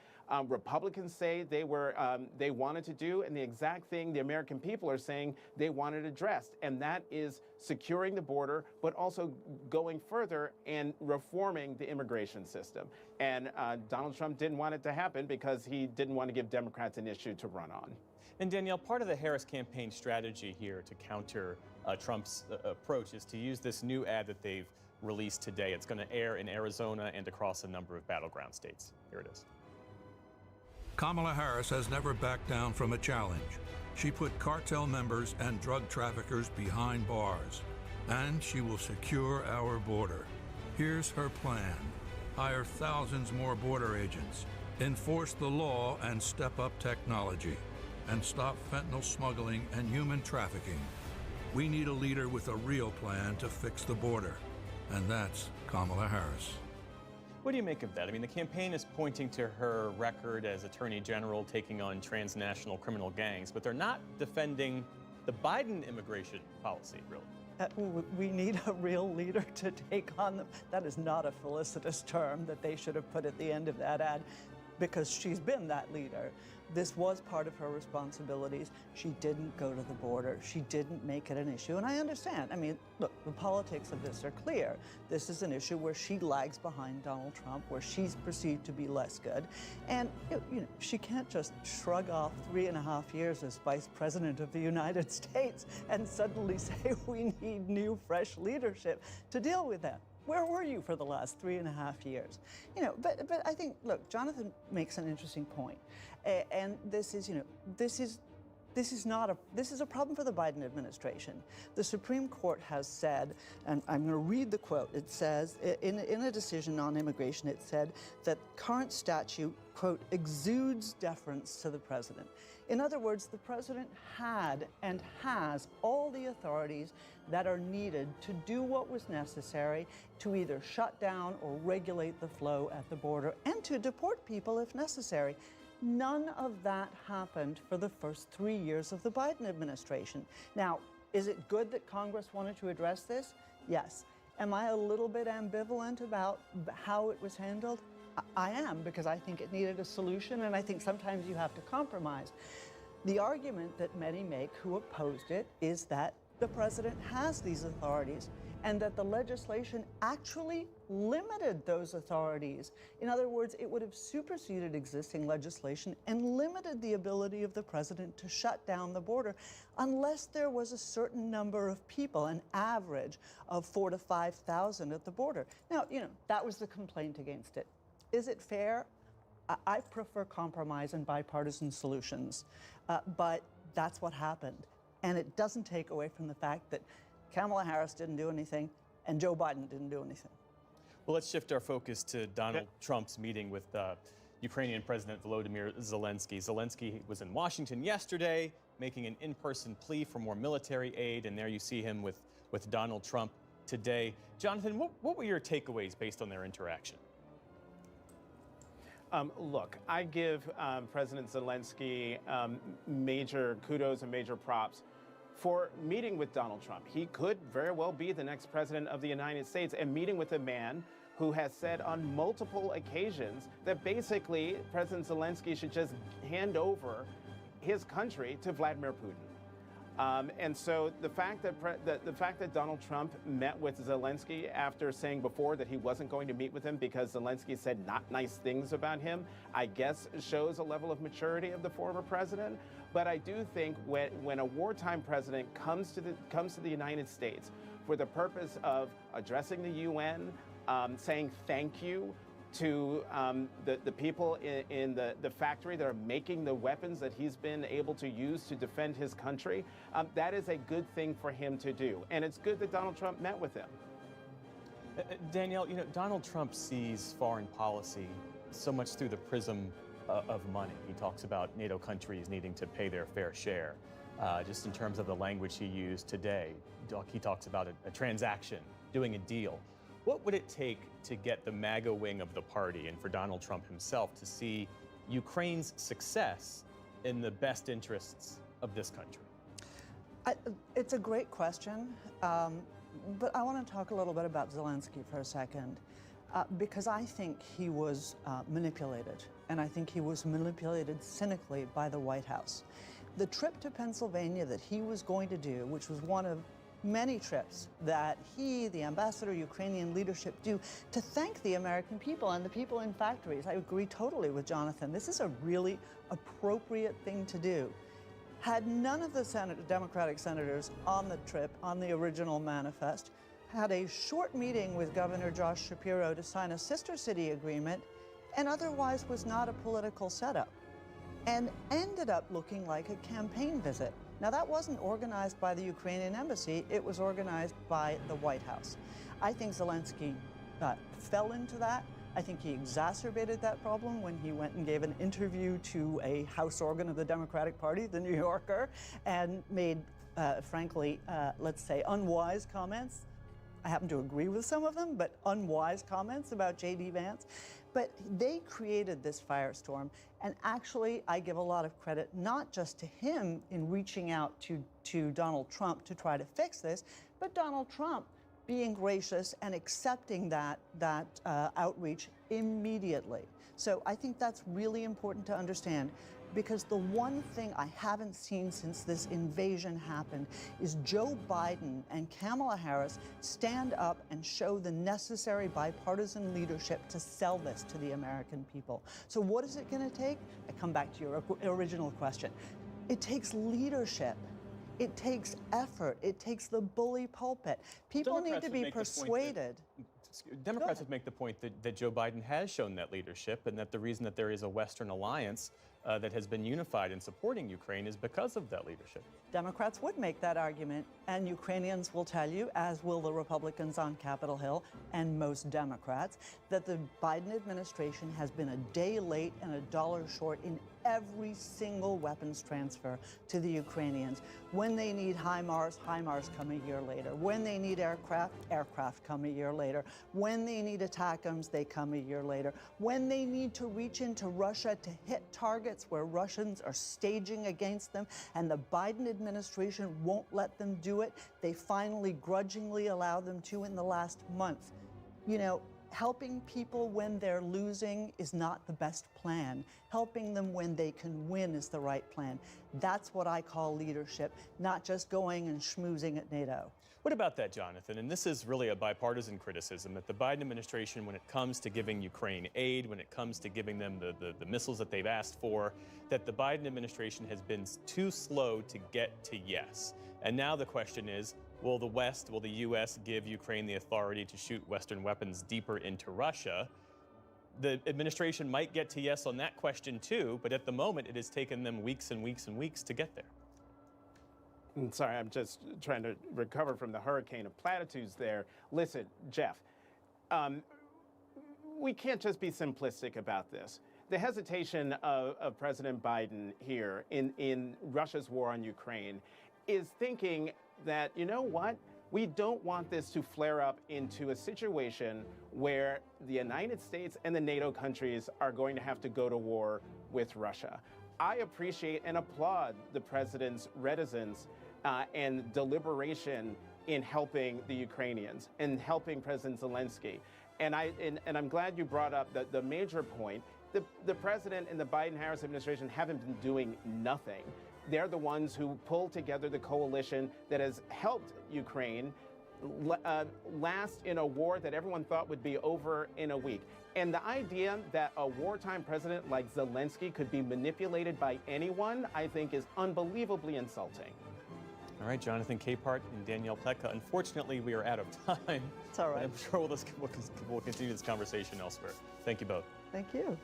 Republicans say they wanted to do, and the exact thing the American people are saying they wanted addressed, and that is securing the border, but also going further and reforming the immigration system. And Donald Trump didn't want it to happen because he didn't want to give Democrats an issue to run on. And Danielle, part of the Harris campaign strategy here to counter Trump's approach is to use this new ad that they've released today. It's going to air in Arizona and across a number of battleground states. Here it is. Kamala Harris has never backed down from a challenge. She put cartel members and drug traffickers behind bars, and she will secure our border. Here's her plan. Hire thousands more border agents, enforce the law and step up technology, and stop fentanyl smuggling and human trafficking. We need a leader with a real plan to fix the border, and that's Kamala Harris. What do you make of that? I mean, the campaign is pointing to her record as Attorney General taking on transnational criminal gangs, but they're not defending the Biden immigration policy, really. We need a real leader to take on them. That is not a felicitous term that they should have put at the end of that ad, because she's been that leader. This was part of her responsibilities. She didn't go to the border. She didn't make it an issue. And I understand. I mean, look, the politics of this are clear. This is an issue where she lags behind Donald Trump, where she's perceived to be less good. And, you know, she can't just shrug off 3.5 years as Vice President of the United States and suddenly say we need new, fresh leadership to deal with that. Where were you for the last 3.5 years? You know, but I think, look, Jonathan makes an interesting point. And this is, you know, this is a problem for the Biden administration. The Supreme Court has said, and I'm going to read the quote, it says, in a decision on immigration, it said that current statute, quote, exudes deference to the president. In other words, the president had and has all the authorities that are needed to do what was necessary to either shut down or regulate the flow at the border and to deport people if necessary. None of that happened for the first 3 years of the Biden administration. Now, is it good that Congress wanted to address this? Yes. Am I a little bit ambivalent about how it was handled? I am, because I think it needed a solution, and I think sometimes you have to compromise. The argument that many make who opposed it is that the president has these authorities and that the legislation actually limited those authorities. In other words, it would have superseded existing legislation and limited the ability of the president to shut down the border unless there was a certain number of people, an average of 4,000 to 5,000 at the border. Now, that was the complaint against it. Is it fair? I prefer compromise and bipartisan solutions, but that's what happened. And it doesn't take away from the fact that Kamala Harris didn't do anything and Joe Biden didn't do anything. Well, let's shift our focus to Donald Trump's meeting with Ukrainian President Volodymyr Zelensky. Zelensky was in Washington yesterday, making an in-person plea for more military aid, and there you see him with Donald Trump today. Jonathan, what were your takeaways based on their interaction? Look, I give President Zelensky major kudos and major props for meeting with Donald Trump. He could very well be the next president of the United States, and meeting with a man who has said on multiple occasions that basically President Zelensky should just hand over his country to Vladimir Putin. And so the fact that Donald Trump met with Zelensky after saying before that he wasn't going to meet with him because Zelensky said not nice things about him, I guess shows a level of maturity of the former president. But I do think when a wartime president comes to the United States for the purpose of addressing the UN, saying thank you to the people in the factory that are making the weapons that he's been able to use to defend his country, that is a good thing for him to do. And it's good that Donald Trump met with him. Danielle, Donald Trump sees foreign policy so much through the prism of money. He talks about NATO countries needing to pay their fair share. Just in terms of the language he used today, he talks about a transaction, doing a deal. What would it take to get the MAGA wing of the party and for Donald Trump himself to see Ukraine's success in the best interests of this country? It's a great question, but I want to talk a little bit about Zelensky for a second, because I think he was manipulated, and I think he was manipulated cynically by the White House. The trip to Pennsylvania that he was going to do, which was one of many trips that he, the ambassador, Ukrainian leadership do to thank the American people and the people in factories. I agree totally with Jonathan. This is a really appropriate thing to do. Had none of the Democratic senators on the trip, on the original manifest, had a short meeting with Governor Josh Shapiro to sign a sister city agreement, and otherwise was not a political setup, and ended up looking like a campaign visit. Now, that wasn't organized by the Ukrainian embassy, it was organized by the White House. I think Zelensky fell into that. I think he exacerbated that problem when he went and gave an interview to a House organ of the Democratic Party, The New Yorker, and made, frankly, let's say, unwise comments. I happen to agree with some of them, but unwise comments about J.D. Vance. But they created this firestorm, and actually I give a lot of credit not just to him in reaching out to Donald Trump to try to fix this, but Donald Trump being gracious and accepting that outreach immediately. So I think that's really important to understand, because the one thing I haven't seen since this invasion happened is Joe Biden and Kamala Harris stand up and show the necessary bipartisan leadership to sell this to the American people. So what is it going to take? I come back to your original question. It takes leadership. It takes effort. It takes the bully pulpit. People need to be persuaded. Democrats would make the point that Joe Biden has shown that leadership, and that the reason that there is a Western alliance that has been unified in supporting Ukraine is because of that leadership. Democrats would make that argument, and Ukrainians will tell you, as will the Republicans on Capitol Hill and most Democrats, that the Biden administration has been a day late and a dollar short in every single weapons transfer to the Ukrainians. When they need HIMARS, HIMARS come a year later. When they need aircraft, aircraft come a year later. When they need ATACMS, they come a year later. When they need to reach into Russia to hit targets where Russians are staging against them and the Biden administration won't let them do it, they finally grudgingly allow them to in the last month. You know, helping people when they're losing is not the best plan. Helping them when they can win is the right plan. That's what I call leadership, not just going and schmoozing at NATO. What about that, Jonathan? And this is really a bipartisan criticism that the Biden administration, when it comes to giving Ukraine aid, when it comes to giving them the missiles that they've asked for, that the Biden administration has been too slow to get to yes. And now the question is, will the West, will the U.S. give Ukraine the authority to shoot Western weapons deeper into Russia? The administration might get to yes on that question too, but at the moment it has taken them weeks and weeks and weeks to get there. Sorry, I'm just trying to recover from the hurricane of platitudes there. Listen, Jeff, we can't just be simplistic about this. The hesitation of President Biden here in Russia's war on Ukraine is thinking that, you know what, we don't want this to flare up into a situation where the United States and the NATO countries are going to have to go to war with Russia. I appreciate and applaud the president's reticence and deliberation in helping the Ukrainians and helping President Zelensky. And I'm glad you brought up the major point. The president and the Biden-Harris administration haven't been doing nothing. They're the ones who pulled together the coalition that has helped Ukraine last in a war that everyone thought would be over in a week. And the idea that a wartime president like Zelensky could be manipulated by anyone, I think, is unbelievably insulting. All right, Jonathan Capehart and Danielle Pletka. Unfortunately, we are out of time. It's all right. I'm sure we'll continue this conversation elsewhere. Thank you both. Thank you.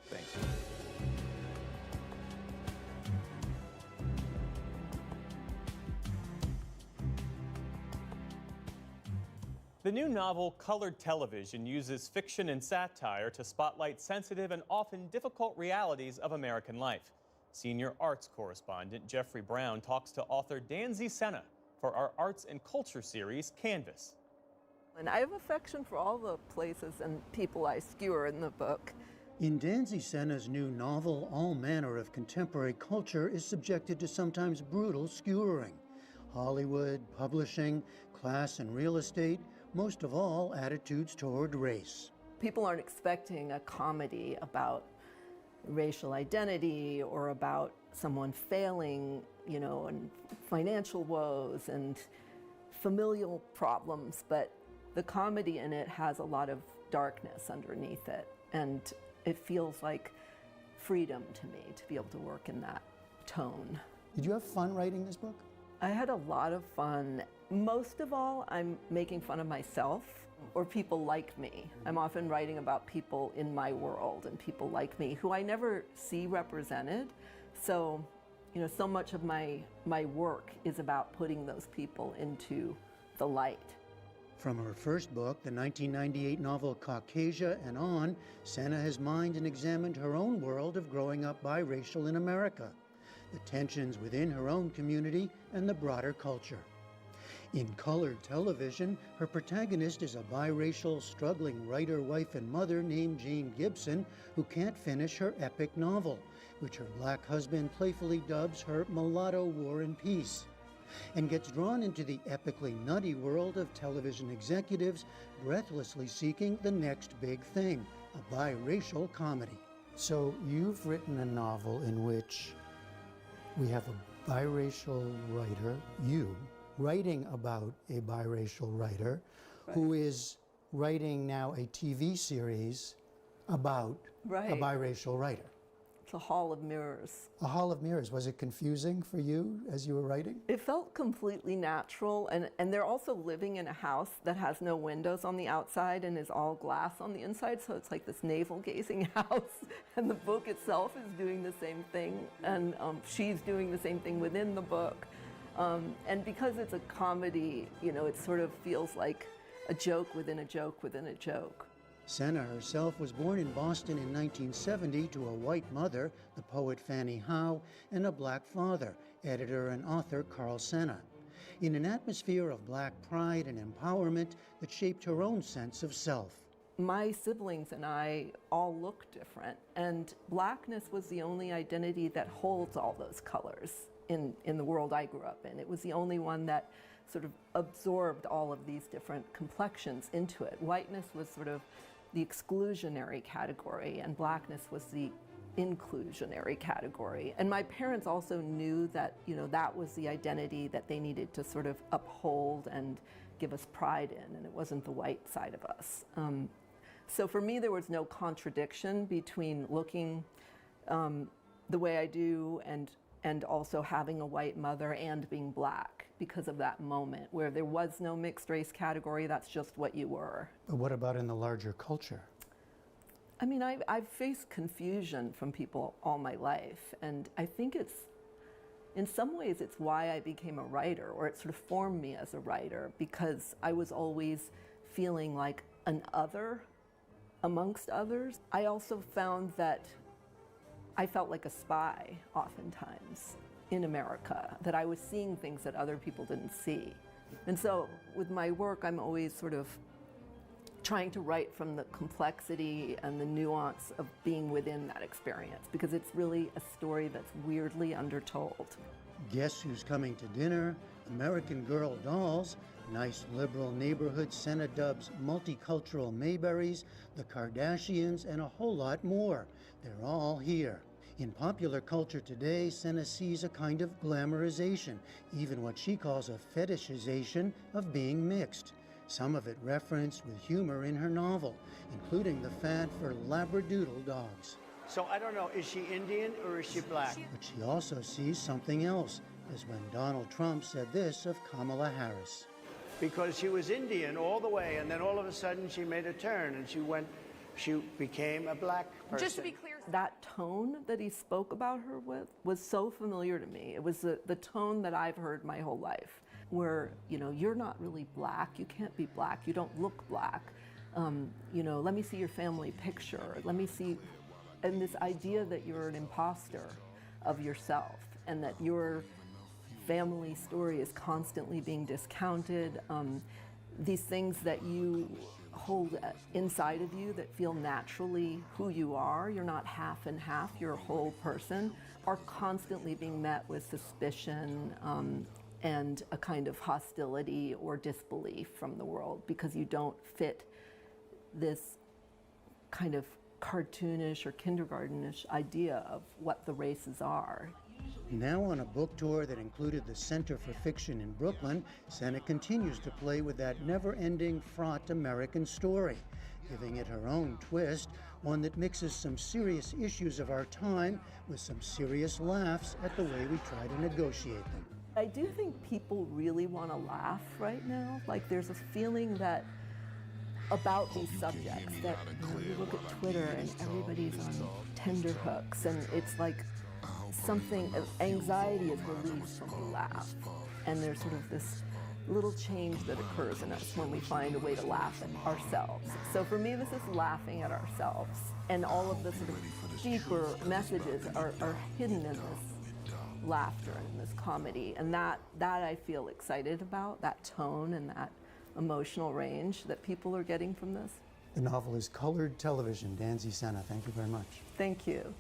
Thanks. The new novel, Colored Television, uses fiction and satire to spotlight sensitive and often difficult realities of American life. Senior arts correspondent Jeffrey Brown talks to author Danzy Senna for our arts and culture series, Canvas. And I have affection for all the places and people I skewer in the book. In Danzy Senna's new novel, all manner of contemporary culture is subjected to sometimes brutal skewering. Hollywood, publishing, class and real estate, most of all, attitudes toward race. People aren't expecting a comedy about racial identity or about someone failing, you know, and financial woes and familial problems, but the comedy in it has a lot of darkness underneath it, and it feels like freedom to me to be able to work in that tone. Did you have fun writing this book? I had a lot of fun. Most of all, I'm making fun of myself or people like me. I'm often writing about people in my world and people like me who I never see represented. So, you know, so much of my work is about putting those people into the light. From her first book, the 1998 novel Caucasia and On, Senna has mined and examined her own world of growing up biracial in America, the tensions within her own community and the broader culture. In Colored Television, her protagonist is a biracial, struggling writer, wife, and mother named Jane Gibson, who can't finish her epic novel, which her black husband playfully dubs her Mulatto War and Peace, and gets drawn into the epically nutty world of television executives breathlessly seeking the next big thing, a biracial comedy. So you've written a novel in which we have a biracial writer, you, writing about a biracial writer, right, who is writing now a TV series about right, a biracial writer. It's a hall of mirrors. A hall of mirrors. Was it confusing for you as you were writing? It felt completely natural, and they're also living in a house that has no windows on the outside and is all glass on the inside, so it's like this navel-gazing house, and the book itself is doing the same thing, and she's doing the same thing within the book. And because it's a comedy, you know, it sort of feels like a joke within a joke within a joke. Senna herself was born in Boston in 1970 to a white mother, the poet Fannie Howe, and a black father, editor and author Carl Senna. In an atmosphere of black pride and empowerment that shaped her own sense of self. My siblings and I all look different, and blackness was the only identity that holds all those colors in the world I grew up in. It was the only one that sort of absorbed all of these different complexions into it. Whiteness was sort of the exclusionary category, and blackness was the inclusionary category. And my parents also knew that, that was the identity that they needed to sort of uphold and give us pride in, and it wasn't the white side of us. So for me, there was no contradiction between looking the way I do and also having a white mother and being black because of that moment where there was no mixed race category, that's just what you were. But what about in the larger culture? I mean, I've faced confusion from people all my life, and I think in some ways it's why I became a writer, or it sort of formed me as a writer, because I was always feeling like an other amongst others. I also found that I felt like a spy oftentimes in America, that I was seeing things that other people didn't see. And so with my work, I'm always sort of trying to write from the complexity and the nuance of being within that experience, because it's really a story that's weirdly undertold. Guess who's coming to dinner? American Girl dolls, nice liberal neighborhood Senna dubs, multicultural Mayberries, the Kardashians, and a whole lot more. They're all here. In popular culture today, Senna sees a kind of glamorization, even what she calls a fetishization of being mixed. Some of it referenced with humor in her novel, including the fad for Labradoodle dogs. So I don't know, is she Indian or is she black? But she also sees something else, as when Donald Trump said this of Kamala Harris. Because she was Indian all the way, and then all of a sudden she made a turn and she became a black person. Just to be clear, that tone that he spoke about her with was so familiar to me. It was the tone that I've heard my whole life, where, you're not really black, you can't be black, you don't look black. Let me see your family picture, let me see, and this idea that you're an imposter of yourself and that your family story is constantly being discounted. These things that you hold inside of you that feel naturally who you are, you're not half and half, you're a whole person, are constantly being met with suspicion and a kind of hostility or disbelief from the world because you don't fit this kind of cartoonish or kindergartenish idea of what the races are. Now on a book tour that included the Center for Fiction in Brooklyn, Senna continues to play with that never-ending, fraught American story, giving it her own twist, one that mixes some serious issues of our time with some serious laughs at the way we try to negotiate them. I do think people really want to laugh right now. Like, there's a feeling that about these subjects that you look at Twitter and everybody's on tenterhooks, and it's like something, anxiety is released when we laugh. And there's sort of this little change that occurs in us when we find a way to laugh at ourselves. So for me, this is laughing at ourselves. And all of the sort of deeper messages are hidden in this laughter and in this comedy. And that I feel excited about, that tone and that emotional range that people are getting from this. The novel is Colored Television. Danzy Senna, thank you very much. Thank you.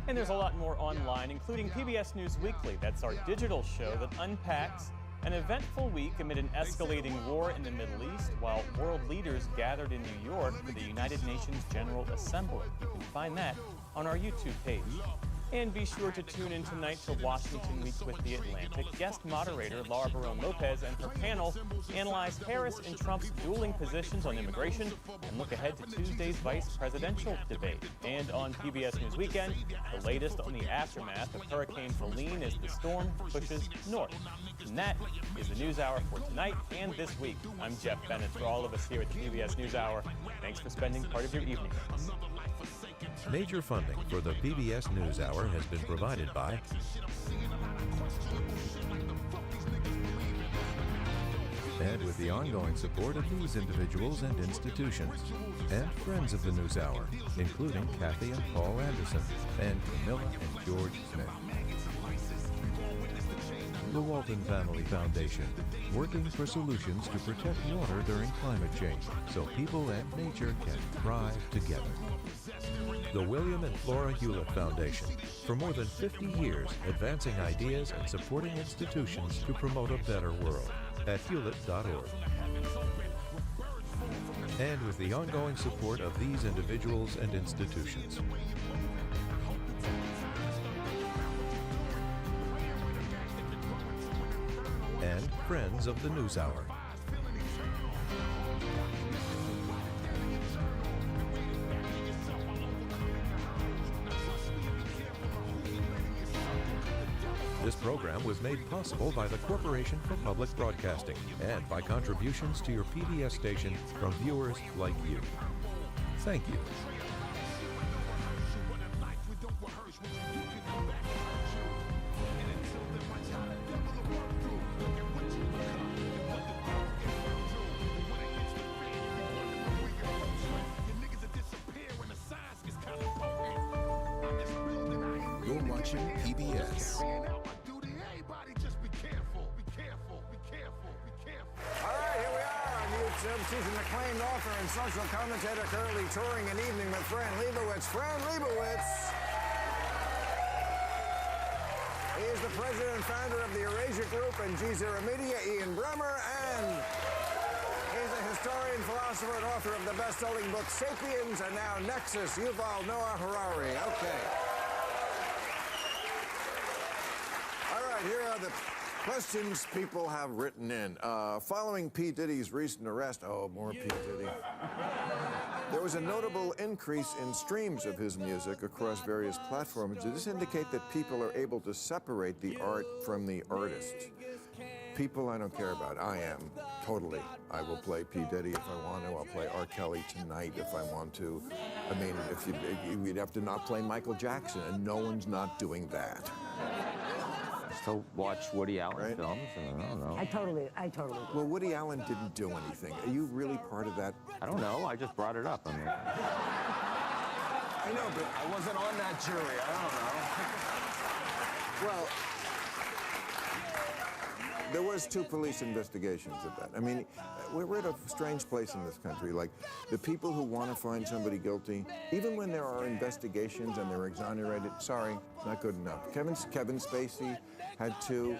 And there's a lot more online, including PBS News Weekly. That's our digital show that unpacks an eventful week amid an escalating war in the Middle East while world leaders gathered in New York for the United Nations General Assembly. You can find that on our YouTube page. And be sure to tune in tonight to Washington Week with The Atlantic. Guest moderator Laura Barone-Lopez and her panel analyze Harris and Trump's dueling positions on immigration and look ahead to Tuesday's vice presidential debate. And on PBS News Weekend, the latest on the aftermath of Hurricane Helene as the storm pushes north. And that is the News Hour for tonight and this week. I'm Jeff Bennett. For all of us here at the PBS News Hour, thanks for spending part of your evening with us. Major funding for the PBS NewsHour has been provided by and with the ongoing support of these individuals and institutions, and friends of the NewsHour, including Kathy and Paul Anderson, and Camilla and George Smith. The Walton Family Foundation, working for solutions to protect water during climate change, so people and nature can thrive together. The William and Flora Hewlett Foundation, for more than 50 years, advancing ideas and supporting institutions to promote a better world, at hewlett.org. And with the ongoing support of these individuals and institutions. And friends of the NewsHour. This program was made possible by the Corporation for Public Broadcasting and by contributions to your PBS station from viewers like you. Thank you. You're watching PBS. She's an acclaimed author and social commentator currently touring an evening with Fran Lebowitz. Fran Lebowitz is the president and founder of the Eurasia Group and G-Zero Media. Ian Bremmer, and he's a historian, philosopher, and author of the best-selling book Sapiens and now Nexus, Yuval Noah Harari. Okay. All right, here are the questions people have written in. Following P. Diddy's recent arrest, oh, more P. Diddy. There was a notable increase in streams of his music across various platforms. Does this indicate that people are able to separate the art from the artist? People I don't care about. I am, totally. I will play P. Diddy if I want to. I'll play R. Kelly tonight if I want to. I mean, if you'd have to not play Michael Jackson, and no one's not doing that. To watch Woody Allen films, and I don't know. I totally. Well, Woody Allen didn't do anything. Are you really part of that? I don't know. I just brought it up. I mean, I know, but I wasn't on that jury. I don't know. Well, there was 2 police investigations of that. I mean, we're at a strange place in this country. Like, the people who want to find somebody guilty, even when there are investigations and they're exonerated, sorry, not good enough. Kevin Spacey had 2,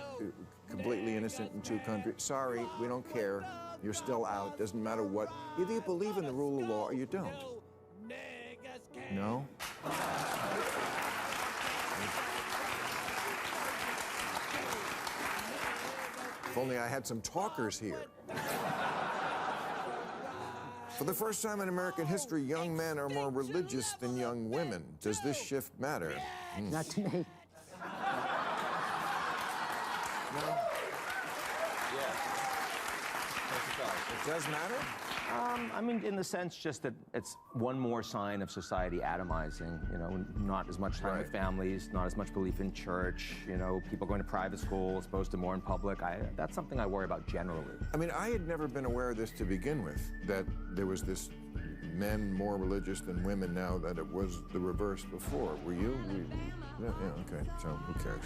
completely innocent in 2 countries. Sorry, we don't care. You're still out. Doesn't matter what. Either you believe in the rule of law or you don't. No? If only I had some talkers here. For the first time in American history, young men are more religious than young women. Does this shift matter? Not to me. No? yeah. It does matter? I mean, in the sense just that it's one more sign of society atomizing, you know, not as much time with families, not as much belief in church, you know, people going to private school, exposed to more in public. That's something I worry about generally. I mean, I had never been aware of this to begin with, that there was this men more religious than women now, that it was the reverse before. Were you? Yeah, okay, so who cares?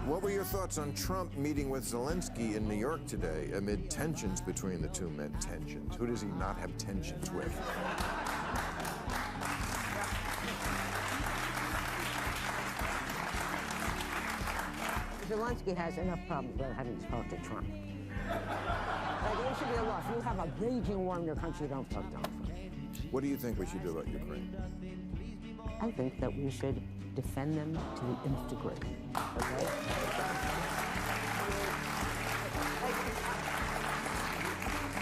What were your thoughts on Trump meeting with Zelensky in New York today amid tensions between the 2 men? Tensions? Who does he not have tensions with? Zelensky has enough problems without having to talk to Trump. Like, it should be a law. If you have a raging war in your country, don't talk to Trump. What do you think we should do about Ukraine? I think that we should defend them to the nth degree. Okay?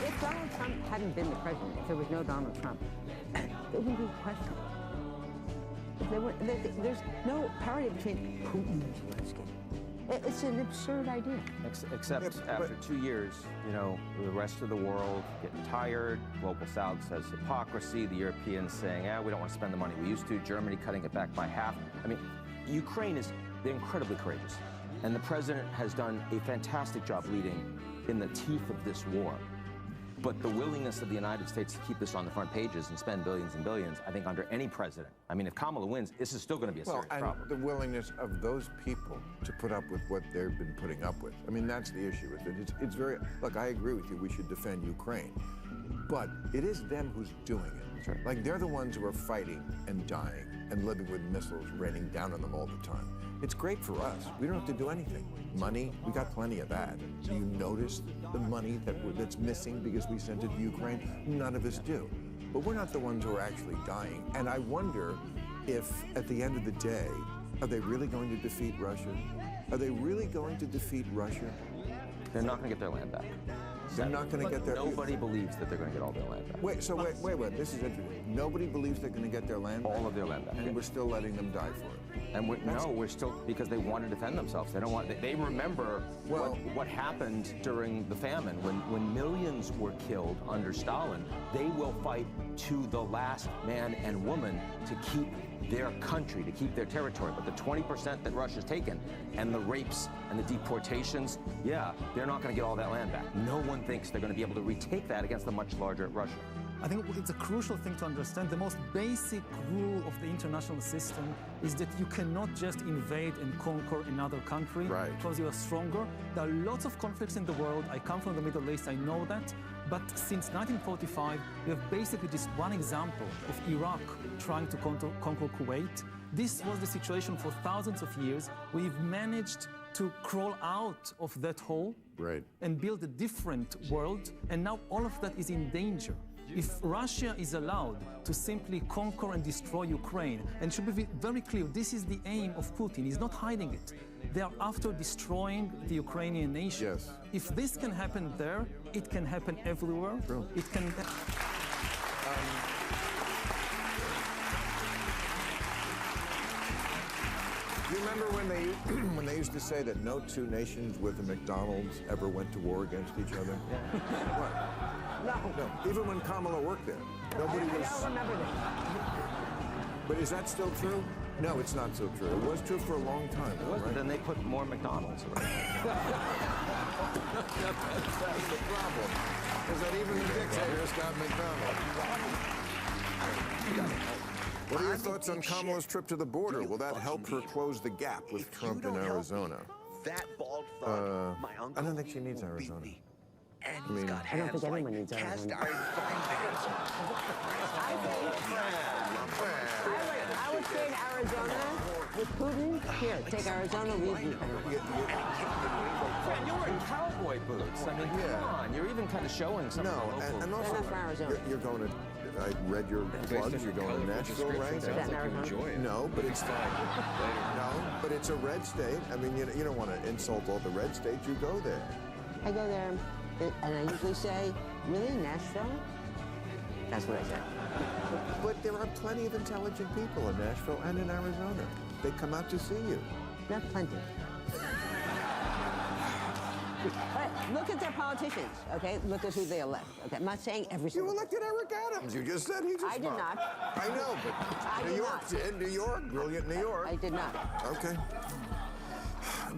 If Donald Trump hadn't been the president, if there was no Donald Trump, there wouldn't be a question. There's no parity between Putin and Zelensky. It's an absurd idea. Except after 2 years, you know, the rest of the world getting tired. Global South says hypocrisy. The Europeans saying, we don't want to spend the money we used to. Germany cutting it back by half. I mean, Ukraine they're incredibly courageous. And the president has done a fantastic job leading in the teeth of this war. But the willingness of the United States to keep this on the front pages and spend billions and billions, I think under any president. I mean, if Kamala wins, this is still going to be a serious problem. The willingness of those people to put up with what they've been putting up with. I mean, that's the issue with it. It's very, look, I agree with you, we should defend Ukraine. But it is them who's doing it. That's right. Like, they're the ones who are fighting and dying and living with missiles raining down on them all the time. It's great for us. We don't have to do anything. Money, we got plenty of that. Do you notice the money that's missing because we sent it to Ukraine? None of us do. But we're not the ones who are actually dying. And I wonder if, at the end of the day, are they really going to defeat Russia? Are they really going to defeat Russia? They're not going to get their land back. They're not going to get their... Nobody believes that they're going to get all their land back. Wait, this is interesting. Nobody believes they're going to get their land back? All of their land back. And we're still letting them die for it. And we're still, because they want to defend themselves. They don't want, they remember what happened during the famine when millions were killed under Stalin. They will fight to the last man and woman to keep their country, to keep their territory. But the 20% that Russia's taken and the rapes and the deportations, they're not going to get all that land back. No one thinks they're going to be able to retake that against a much larger Russia. I think it's a crucial thing to understand. The most basic rule of the international system is that you cannot just invade and conquer another country because you are stronger. There are lots of conflicts in the world. I come from the Middle East, I know that. But since 1945, we have basically just one example of Iraq trying to conquer Kuwait. This was the situation for thousands of years. We've managed to crawl out of that hole and build a different world, and now all of that is in danger. If Russia is allowed to simply conquer and destroy Ukraine, and it should be very clear, this is the aim of Putin, he's not hiding it. They are after destroying the Ukrainian nation. Yes. If this can happen there, it can happen everywhere. True. It can... You remember when they used to say that no two nations with a McDonald's ever went to war against each other? What? No. Even when Kamala worked there, nobody was... I don't remember that. But is that still true? No, it's not so true. It was true for a long time. It was, but then they put more McDonald's around. That's the problem. Is that even the dictators got McDonald's? What are your thoughts on Kamala's trip to the border? Will that help her close the gap with Trump in Arizona? That bald fuck, my uncle, I don't think she needs Arizona. And he's got hands like cast iron frying pans. I would stay in Arizona with Putin. Here, take Arizona, leave Ukraine. Fran, you're wearing cowboy boots. I mean, come on. You're even kind of showing something. No, and also, you're going to... I read your plugs. You're going to Nashville, right? Is that Arizona? No, but it's no, but it's a red state. I mean, you don't want to insult all the red states. You go there. I go there, and I usually say, really, Nashville? That's what I say. But there are plenty of intelligent people in Nashville and in Arizona. They come out to see you. Not plenty. But look at their politicians, okay? Look at who they elect. Okay, I'm not saying every single... You elected Eric Adams. You just said he just... I did not. I know, but New York did. New York, brilliant New York. I did not. Okay.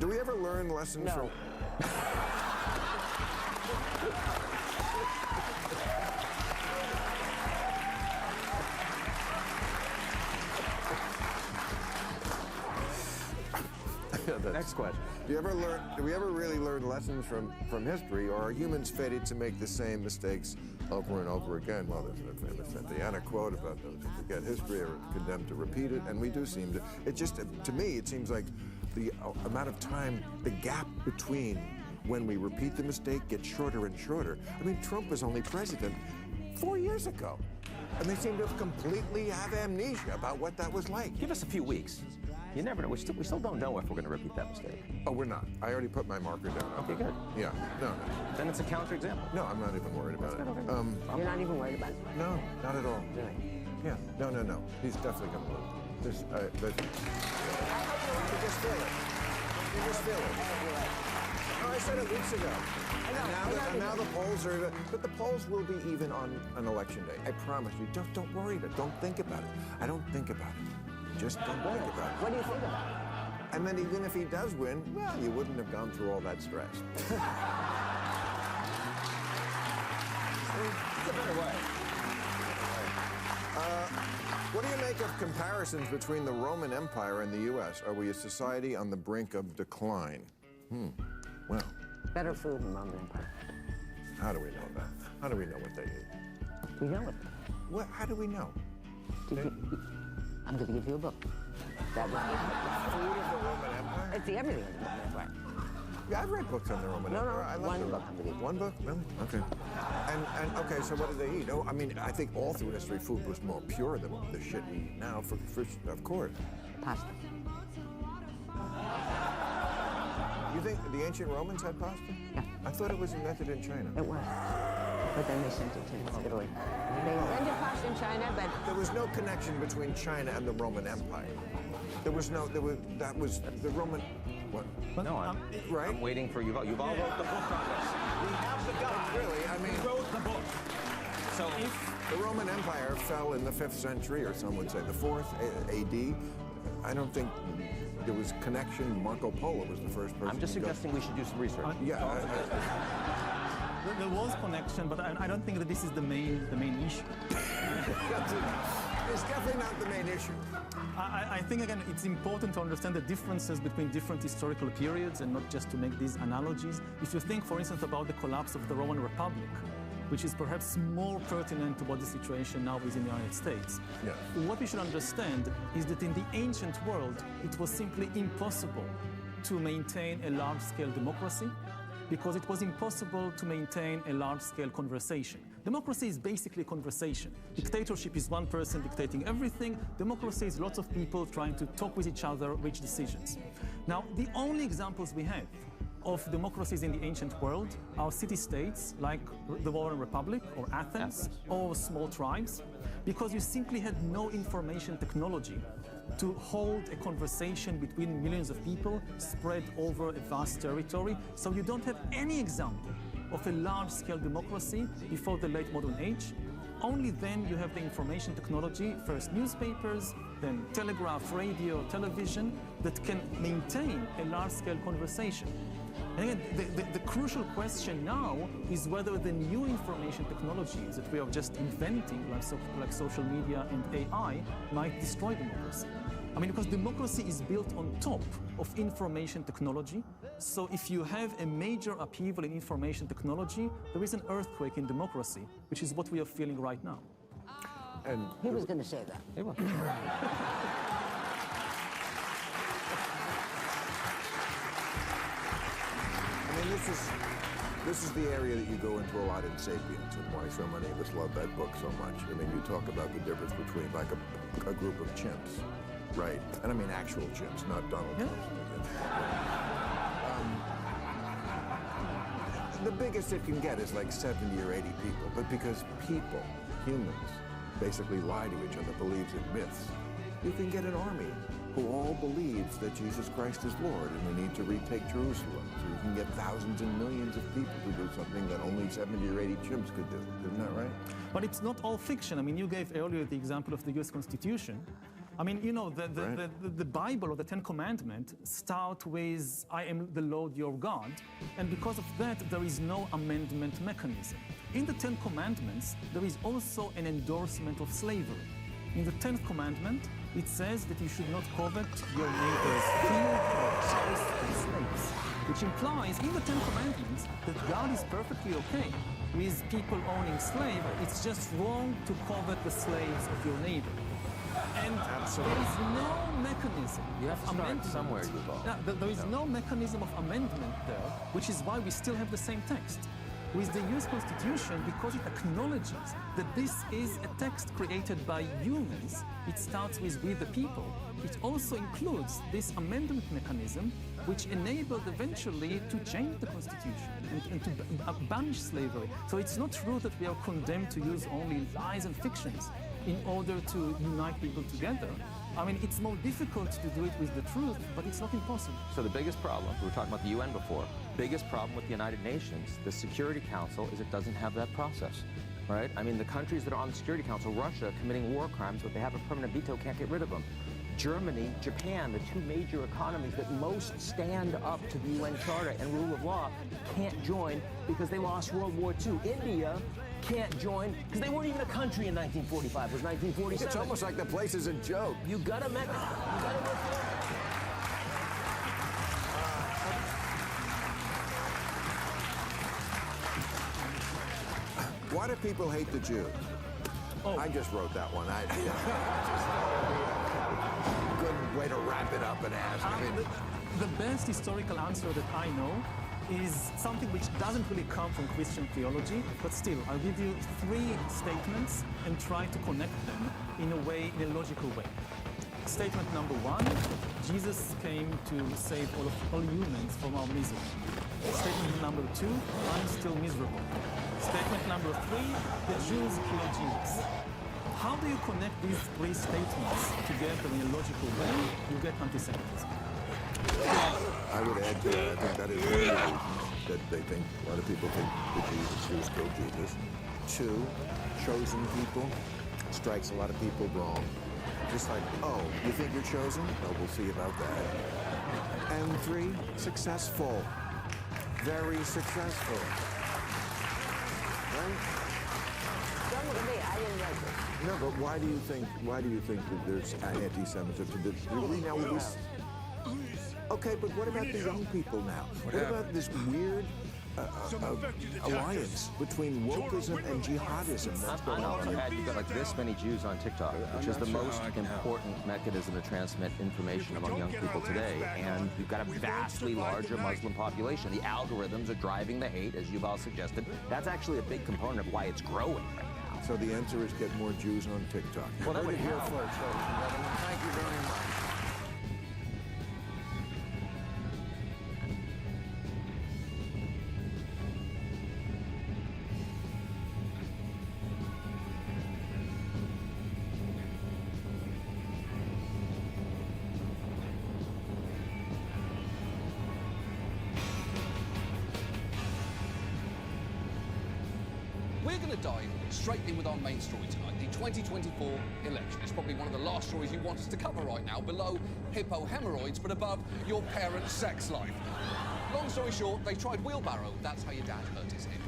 Do we ever learn lessons from... Next question. Do we ever really learn lessons from history, or are humans fated to make the same mistakes over and over again? Well, there's a famous Santayana quote about those who forget history are condemned to repeat it, and we do seem to. It just, to me, it seems like the amount of time, the gap between when we repeat the mistake gets shorter and shorter. I mean, Trump was only president 4 years ago, and they seem to have completely have amnesia about what that was like. Give us a few weeks. You never know. We still don't know if we're going to repeat that mistake. Oh, we're not. I already put my marker down. Okay, good. Yeah. No. Then it's a counterexample. No, I'm not even worried about it. You're not even worried about it? No, not at all. Really? Yeah. No. He's definitely going to lose. I hope you just feel it. You just feel it. No, I said it weeks ago. And now the polls are, but the polls will be even on election day. I promise you. Don't worry about it. Don't think about it. I don't think about it. Just don't think about it. What do you think about it? And then even if he does win, well, you wouldn't have gone through all that stress. It's a better way. What do you make of comparisons between the Roman Empire and the U.S.? Are we a society on the brink of decline? Well. Better food in the Roman Empire. How do we know that? How do we know what they eat? We know it. What? How do we know? I'm going to give you a book. That was Food of the Roman Empire? It's the everything of the Roman Empire. Yeah, I've read books on the Roman Empire. I love one book. One book? Really? Okay. And okay, so what did they eat? Oh, I mean, I think all through history, food was more pure than the shit we eat now, of course. Pasta. You think the ancient Romans had pasta? Yeah. I thought it was invented in China. It was. But then they sent it to Italy. They invented pasta in China, but... There was no connection between China and the Roman Empire. That was the Roman... What? No, I'm waiting for Yuval. Yuval wrote the book on this. We have the guy. Really, I mean... He wrote the book. So if the Roman Empire fell in the 5th century, or some would say the 4th AD, I don't think there was connection. Marco Polo was the first person. I'm just suggesting we should do some research. There was connection, but I don't think that this is the main issue. It's definitely not the main issue. I think, again, it's important to understand the differences between different historical periods and not just to make these analogies. If you think, for instance, about the collapse of the Roman Republic, which is perhaps more pertinent to what the situation now is in the United States. Yes. What we should understand is that in the ancient world, it was simply impossible to maintain a large-scale democracy because it was impossible to maintain a large-scale conversation. Democracy is basically conversation. Dictatorship is one person dictating everything. Democracy is lots of people trying to talk with each other, reach decisions. Now, the only examples we have of democracies in the ancient world are city-states like the Roman Republic or Athens or small tribes, because you simply had no information technology to hold a conversation between millions of people spread over a vast territory. So you don't have any example of a large-scale democracy before the late modern age. Only then you have the information technology, first newspapers, then telegraph, radio, television, that can maintain a large-scale conversation. And again, the crucial question now is whether the new information technologies that we are just inventing, like social media and AI, might destroy democracy. I mean, because democracy is built on top of information technology. So if you have a major upheaval in information technology, there is an earthquake in democracy, which is what we are feeling right now. And he was going to say that. He was. I mean, this is the area that you go into a lot in *Sapiens* and why so many of us love that book so much. I mean, you talk about the difference between like a group of chimps, right? And I mean actual chimps, not Donald Trump. The biggest it can get is like 70 or 80 people, but because people, humans, basically lie to each other, believes in myths, you can get an army who all believes that Jesus Christ is Lord and we need to retake Jerusalem. So you can get thousands and millions of people to do something that only 70 or 80 chimps could do. Isn't that right? But it's not all fiction. I mean, you gave earlier the example of the US Constitution. I mean, you know, the Bible or the Ten Commandments start with, I am the Lord your God. And because of that, there is no amendment mechanism. In the Ten Commandments, there is also an endorsement of slavery. In the 10th commandment, it says that you should not covet your neighbor's field or house and slaves, which implies in the 10 commandments that God is perfectly okay with people owning slaves. It's just wrong to covet the slaves of your neighbor. And there is no mechanism of amendment. Somewhere, Yuval. There is no mechanism of amendment there, which is why we still have the same text. With the US Constitution, because it acknowledges that this is a text created by humans, it starts with "we the people." It also includes this amendment mechanism, which enabled eventually to change the Constitution and to banish slavery. So it's not true that we are condemned to use only lies and fictions in order to unite people together. I mean, it's more difficult to do it with the truth, but it's not impossible. So the biggest problem, we were talking about the UN before, biggest problem with the United Nations, the Security Council, is it doesn't have that process, right? I mean, the countries that are on the Security Council, Russia, committing war crimes, but they have a permanent veto, can't get rid of them. Germany, Japan, the two major economies that most stand up to the UN Charter and rule of law, can't join because they lost World War II. India can't join because they weren't even a country in 1945. It was 1947. It's almost like the place is a joke. You gotta make it. Why do people hate the Jew? Oh. I just wrote that one. Good way to wrap it up and ask. I mean, the best historical answer that I know is something which doesn't really come from Christian theology, but still, I'll give you 3 statements and try to connect them in a logical way. Statement number 1, Jesus came to save all humans from our misery. Statement number 2, I'm still miserable. Statement number 3, the Jews killed Jesus. How do you connect these 3 statements together in a logical way? You get anti-Semitism. I would add to that, I think that is one reason that they think, a lot of people think the Jews killed Jesus. 2, chosen people strikes a lot of people wrong. Just like, oh, you think you're chosen? Well, we'll see about that. And 3, successful. Very successful. Right? Don't look at me, I didn't write this. No, but why do you think that there's anti-Semitism? Really now with this? Okay, but what about the young people now? What about this weird alliance between wokeism and jihadism that's going on? You've got like this many Jews on TikTok, which is the most important mechanism to transmit information among young people today. And you've got a vastly larger Muslim population. The algorithms are driving the hate, as Yuval suggested. That's actually a big component of why it's growing right now. So the answer is get more Jews on TikTok. Well, that would help. First, ladies and gentlemen. Thank you very much. We're going to dive straight in with our main story tonight, the 2024 election. It's probably one of the last stories you want us to cover right now, below hippo hemorrhoids, but above your parents' sex life. Long story short, they tried wheelbarrow. That's how your dad hurt his hip.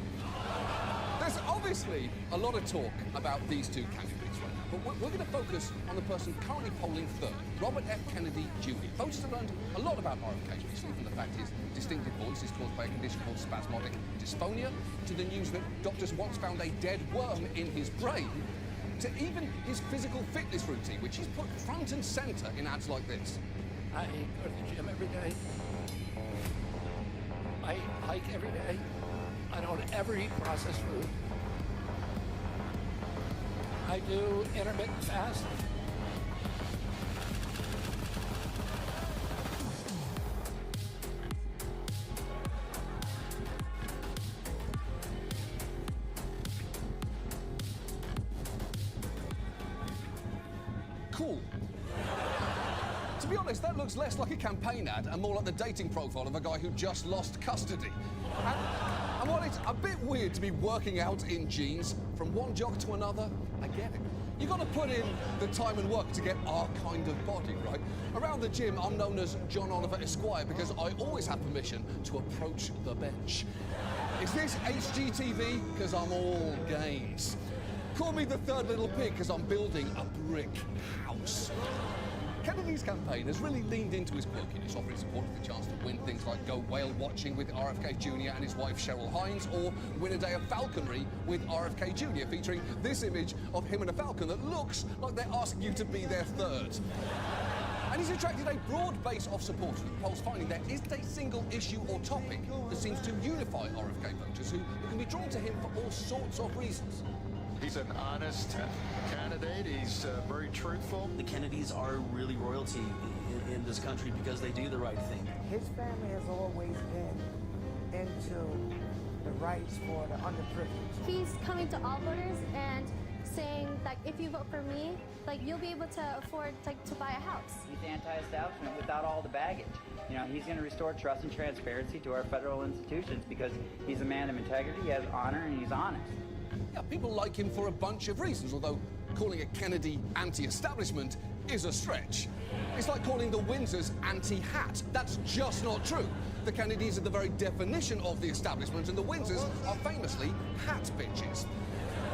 There's obviously a lot of talk about these two candidates right now, but we're going to focus on the person currently polling third, Robert F. Kennedy Jr. Voters have learned a lot about RFK recently, from the fact his distinctive voice is caused by a condition called spasmodic dysphonia, to the news that doctors once found a dead worm in his brain, to even his physical fitness routine, which he's put front and centre in ads like this. I go to the gym every day. I hike every day. I don't ever eat processed food. I do intermittent fasting. Cool. To be honest, that looks less like a campaign ad and more like the dating profile of a guy who just lost custody. And while it's a bit weird to be working out in jeans from one jog to another, I get it. You've got to put in the time and work to get our kind of body, right? Around the gym, I'm known as John Oliver Esquire because I always have permission to approach the bench. Is this HGTV? Because I'm all games. Call me the third little pig because I'm building a brick house. Kennedy's campaign has really leaned into his quirkiness, offering support for the chance to win things like go whale watching with RFK Jr. and his wife Cheryl Hines, or win a day of falconry with RFK Jr., featuring this image of him and a falcon that looks like they're asking you to be their third. And he's attracted a broad base of supporters, with polls finding there isn't a single issue or topic that seems to unify RFK voters who can be drawn to him for all sorts of reasons. He's an honest candidate. He's very truthful. The Kennedys are really royalty in this country because they do the right thing. His family has always been into the rights for the underprivileged. He's coming to all voters and saying like, if you vote for me, like, you'll be able to afford, like, to buy a house. He's anti-establishment without all the baggage. You know, he's going to restore trust and transparency to our federal institutions because he's a man of integrity, he has honor, and he's honest. Yeah, people like him for a bunch of reasons, although calling a Kennedy anti-establishment is a stretch. It's like calling the Windsors anti-hat. That's just not true. The Kennedys are the very definition of the establishment, and the Windsors are famously hat bitches.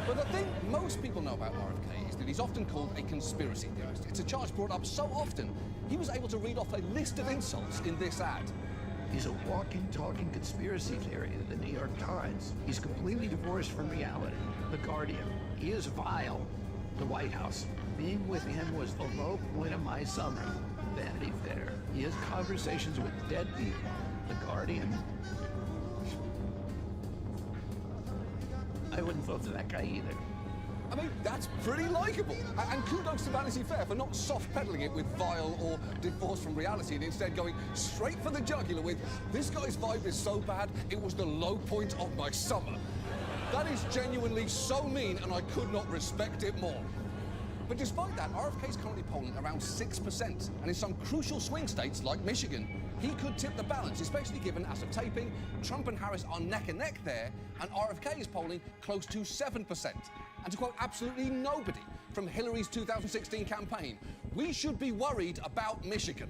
But the thing most people know about RFK is that he's often called a conspiracy theorist. It's a charge brought up so often, he was able to read off a list of insults in this ad. He's a walking, talking conspiracy theory of the New York Times. He's completely divorced from reality. The Guardian. He is vile. The White House. Being with him was the low point of my summer. Vanity Fair. He has conversations with dead people. The Guardian. I wouldn't vote for that guy either. I mean, that's pretty likeable. And kudos to Vanity Fair for not soft-pedaling it with vile or divorced from reality and instead going straight for the jugular with, this guy's vibe is so bad, it was the low point of my summer. That is genuinely so mean, and I could not respect it more. But despite that, RFK is currently polling around 6%, and in some crucial swing states like Michigan, he could tip the balance, especially given, as of taping, Trump and Harris are neck and neck there, and RFK is polling close to 7%. And to quote absolutely nobody from Hillary's 2016 campaign, we should be worried about Michigan.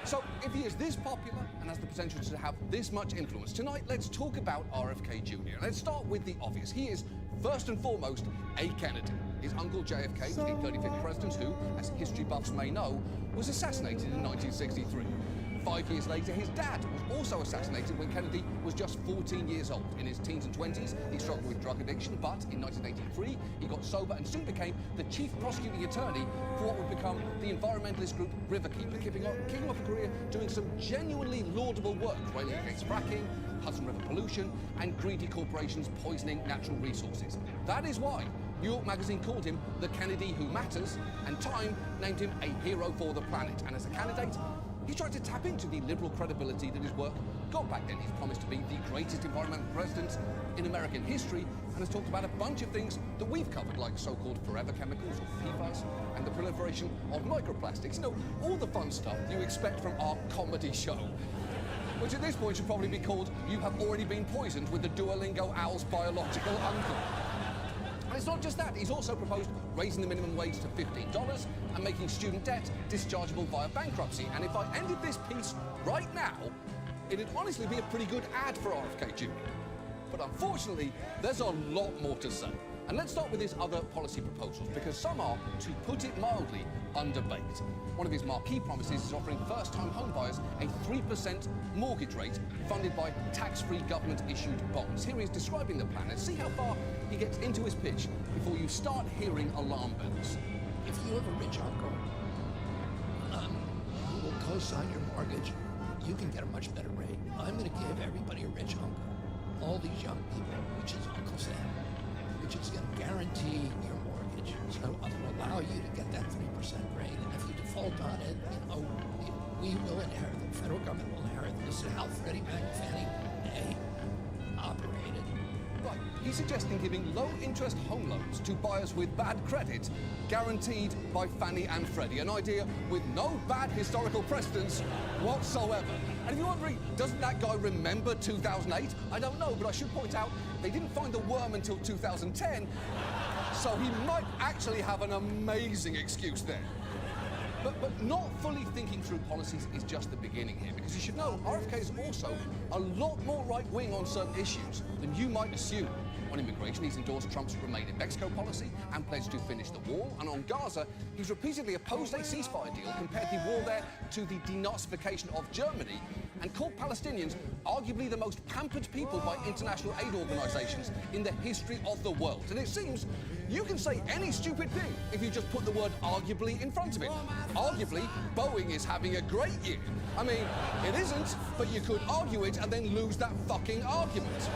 So if he is this popular and has the potential to have this much influence, tonight let's talk about RFK Jr. And let's start with the obvious. He is, first and foremost, a Kennedy. His uncle JFK was the 35th president who, as history buffs may know, was assassinated in 1963. 5 years later, his dad was also assassinated when Kennedy was just 14 years old. In his teens and 20s, he struggled with drug addiction, but in 1983, he got sober and soon became the chief prosecuting attorney for what would become the environmentalist group Riverkeeper, kicking off a career doing some genuinely laudable work, railing against fracking, Hudson River pollution, and greedy corporations poisoning natural resources. That is why New York Magazine called him the Kennedy who matters, and Time named him a hero for the planet. And as a candidate, he tried to tap into the liberal credibility that his work got back then. He's promised to be the greatest environmental president in American history and has talked about a bunch of things that we've covered, like so-called forever chemicals or PFAS and the proliferation of microplastics. You know, all the fun stuff you expect from our comedy show, which at this point should probably be called You Have Already Been Poisoned with the Duolingo Owl's Biological Uncle. And it's not just that, he's also proposed raising the minimum wage to $15 and making student debt dischargeable via bankruptcy. And if I ended this piece right now, it'd honestly be a pretty good ad for RFK Jr. But unfortunately, there's a lot more to say. And let's start with his other policy proposals, because some are, to put it mildly, underbaked. One of his marquee promises is offering first-time homebuyers a 3% mortgage rate funded by tax-free government-issued bonds. Here he is describing the plan, and see how far he gets into his pitch before you start hearing alarm bells. If you have a rich uncle who will co-sign your mortgage, you can get a much better rate. I'm going to give everybody a rich uncle. All these young people, which is Uncle Sam, which is going to guarantee your mortgage. So I'm going to allow you to get that 3% rate. And if you default on it, we will inherit, the federal government will inherit. This is how Freddie Mac and Fannie Mae operated. Right, he's suggesting giving low-interest home loans to buyers with bad credit, guaranteed by Fannie and Freddie, an idea with no bad historical precedents whatsoever. And if you're wondering, doesn't that guy remember 2008? I don't know, but I should point out they didn't find the worm until 2010, so he might actually have an amazing excuse there. But not fully thinking through policies is just the beginning here, because you should know RFK is also a lot more right-wing on certain issues than you might assume. On immigration, he's endorsed Trump's Remain in Mexico policy and pledged to finish the wall. And on Gaza, he's repeatedly opposed a ceasefire deal, compared the war there to the denazification of Germany, and called Palestinians arguably the most pampered people by international aid organizations in the history of the world. And it seems you can say any stupid thing if you just put the word arguably in front of it. Arguably, Boeing is having a great year. I mean, it isn't, but you could argue it and then lose that fucking argument.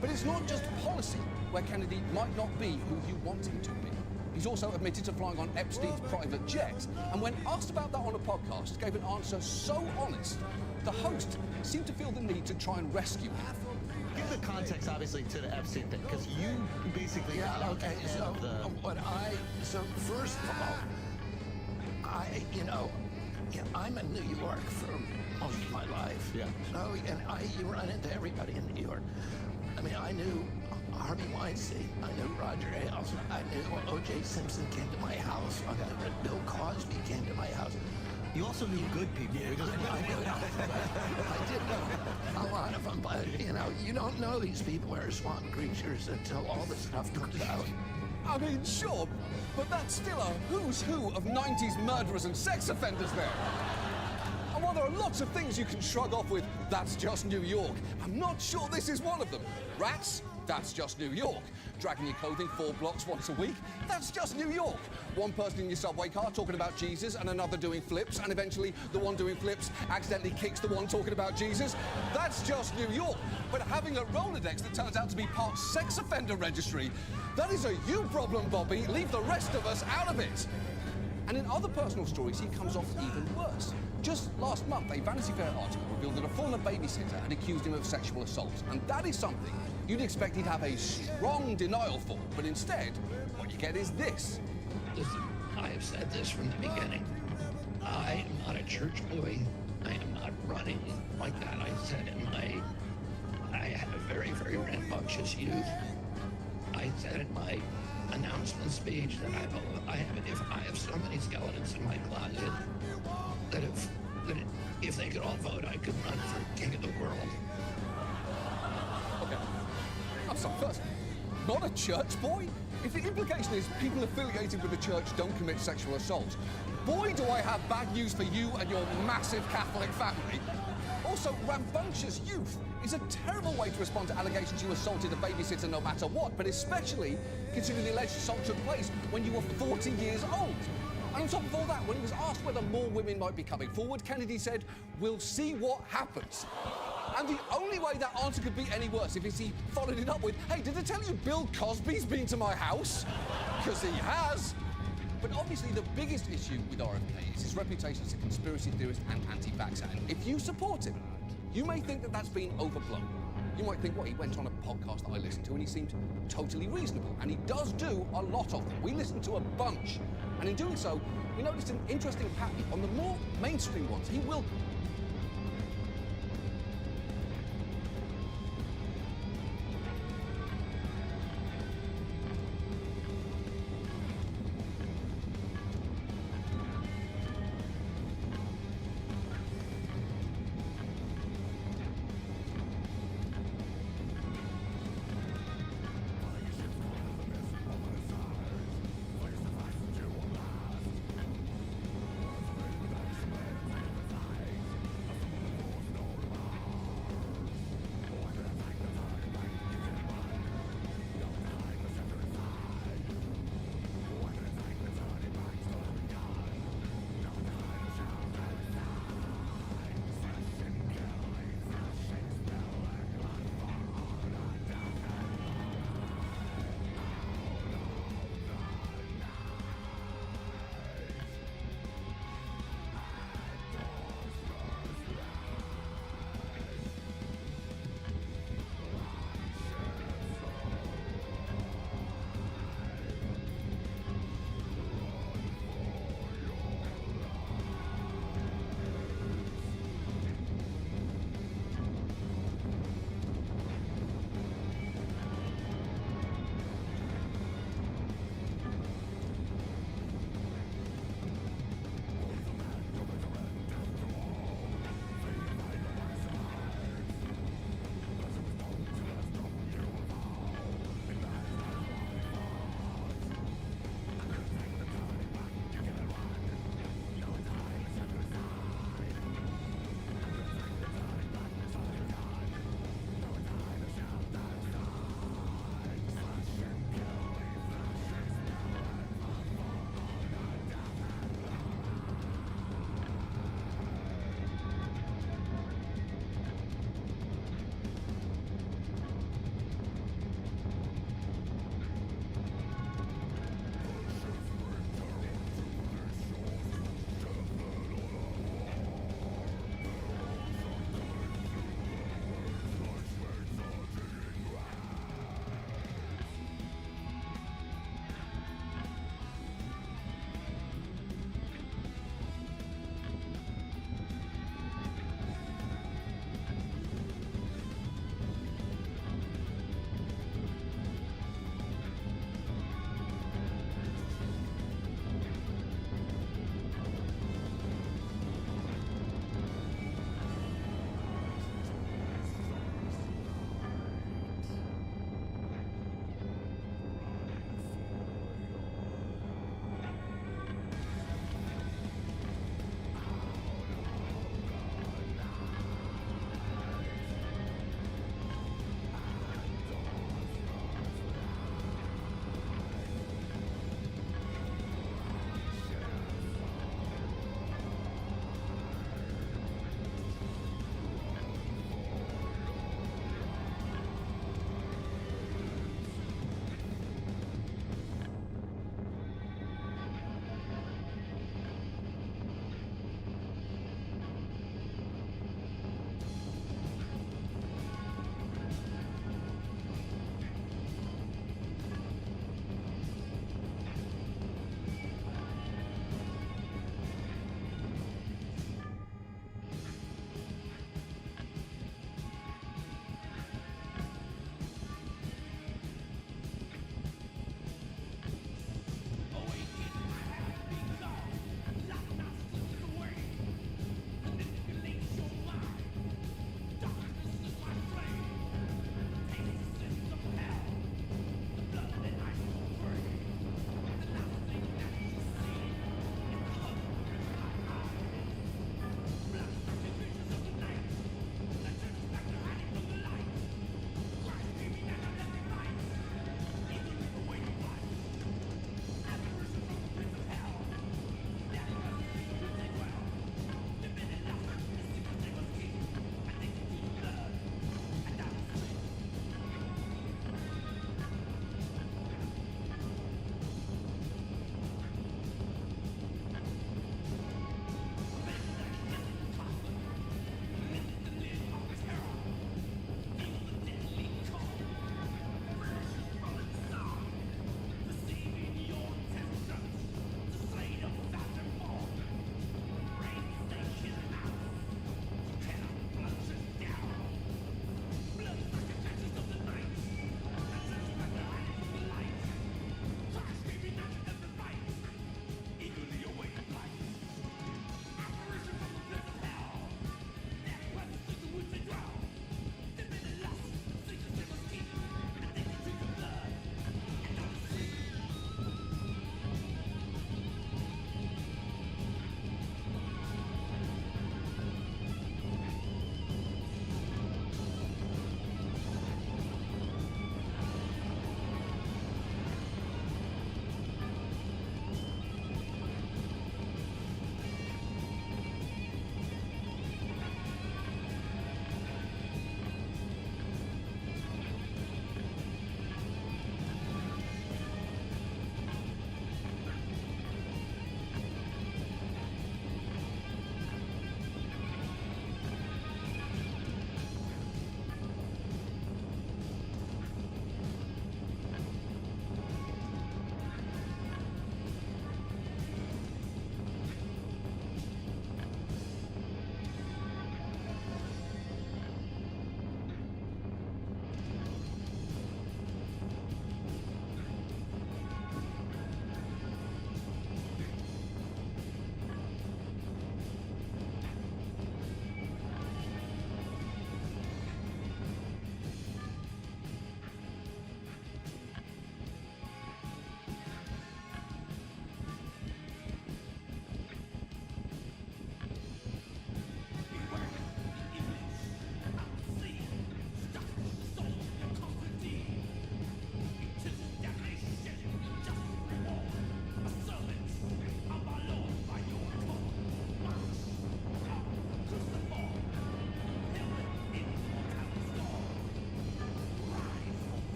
But it's not just policy where Kennedy might not be who you want him to be. He's also admitted to flying on Epstein's private jet, and when asked about that on a podcast, gave an answer so honest, the host seemed to feel the need to try and rescue him. Give the context, obviously, to the Epstein thing, because you basically got out okay, of the... So first of all, I'm in New York for most of my life. Yeah. So, you run into everybody in New York. I mean, I knew Harvey Weinstein. I knew Roger Ailes. I knew O.J. Simpson came to my house. I knew Bill Cosby came to my house. You also knew good people. I did know a lot of them, but, you don't know these people are swamp creatures until all this stuff comes out. I mean, sure, but that's still a who's who of 90s murderers and sex offenders there. And while there are lots of things you can shrug off with, that's just New York, I'm not sure this is one of them. Rats? That's just New York. Dragging your clothing 4 blocks once a week? That's just New York. One person in your subway car talking about Jesus and another doing flips, and eventually the one doing flips accidentally kicks the one talking about Jesus? That's just New York. But having a Rolodex that turns out to be part sex offender registry, that is a you problem, Bobby. Leave the rest of us out of it. And in other personal stories, he comes off even worse. Just last month, a Vanity Fair article revealed that a former babysitter had accused him of sexual assault. And that is something you'd expect he'd have a strong denial for. But instead, what you get is this. Listen, I have said this from the beginning. I am not a church boy. I am not running like that. I said I had a very, very rambunctious youth. I said in my announcement speech that if I have so many skeletons in my closet that if they could all vote, I could run for king of the world. Okay. I'm sorry, first, not a church boy? If the implication is people affiliated with the church don't commit sexual assault, boy, do I have bad news for you and your massive Catholic family. Also, rambunctious youth is a terrible way to respond to allegations you assaulted a babysitter no matter what, but especially considering the alleged assault took place when you were 40 years old. And on top of all that, when he was asked whether more women might be coming forward, Kennedy said, "We'll see what happens." And the only way that answer could be any worse if he followed it up with, "Hey, did I tell you Bill Cosby's been to my house?" Because he has. But obviously the biggest issue with RFK is his reputation as a conspiracy theorist and anti-vaxxer. And if you support him, you may think that that's been overblown. You might think, well, he went on a podcast that I listened to and he seemed totally reasonable. And he does do a lot of them. We listened to a bunch. And in doing so, we noticed an interesting pattern. On the more mainstream ones, he will...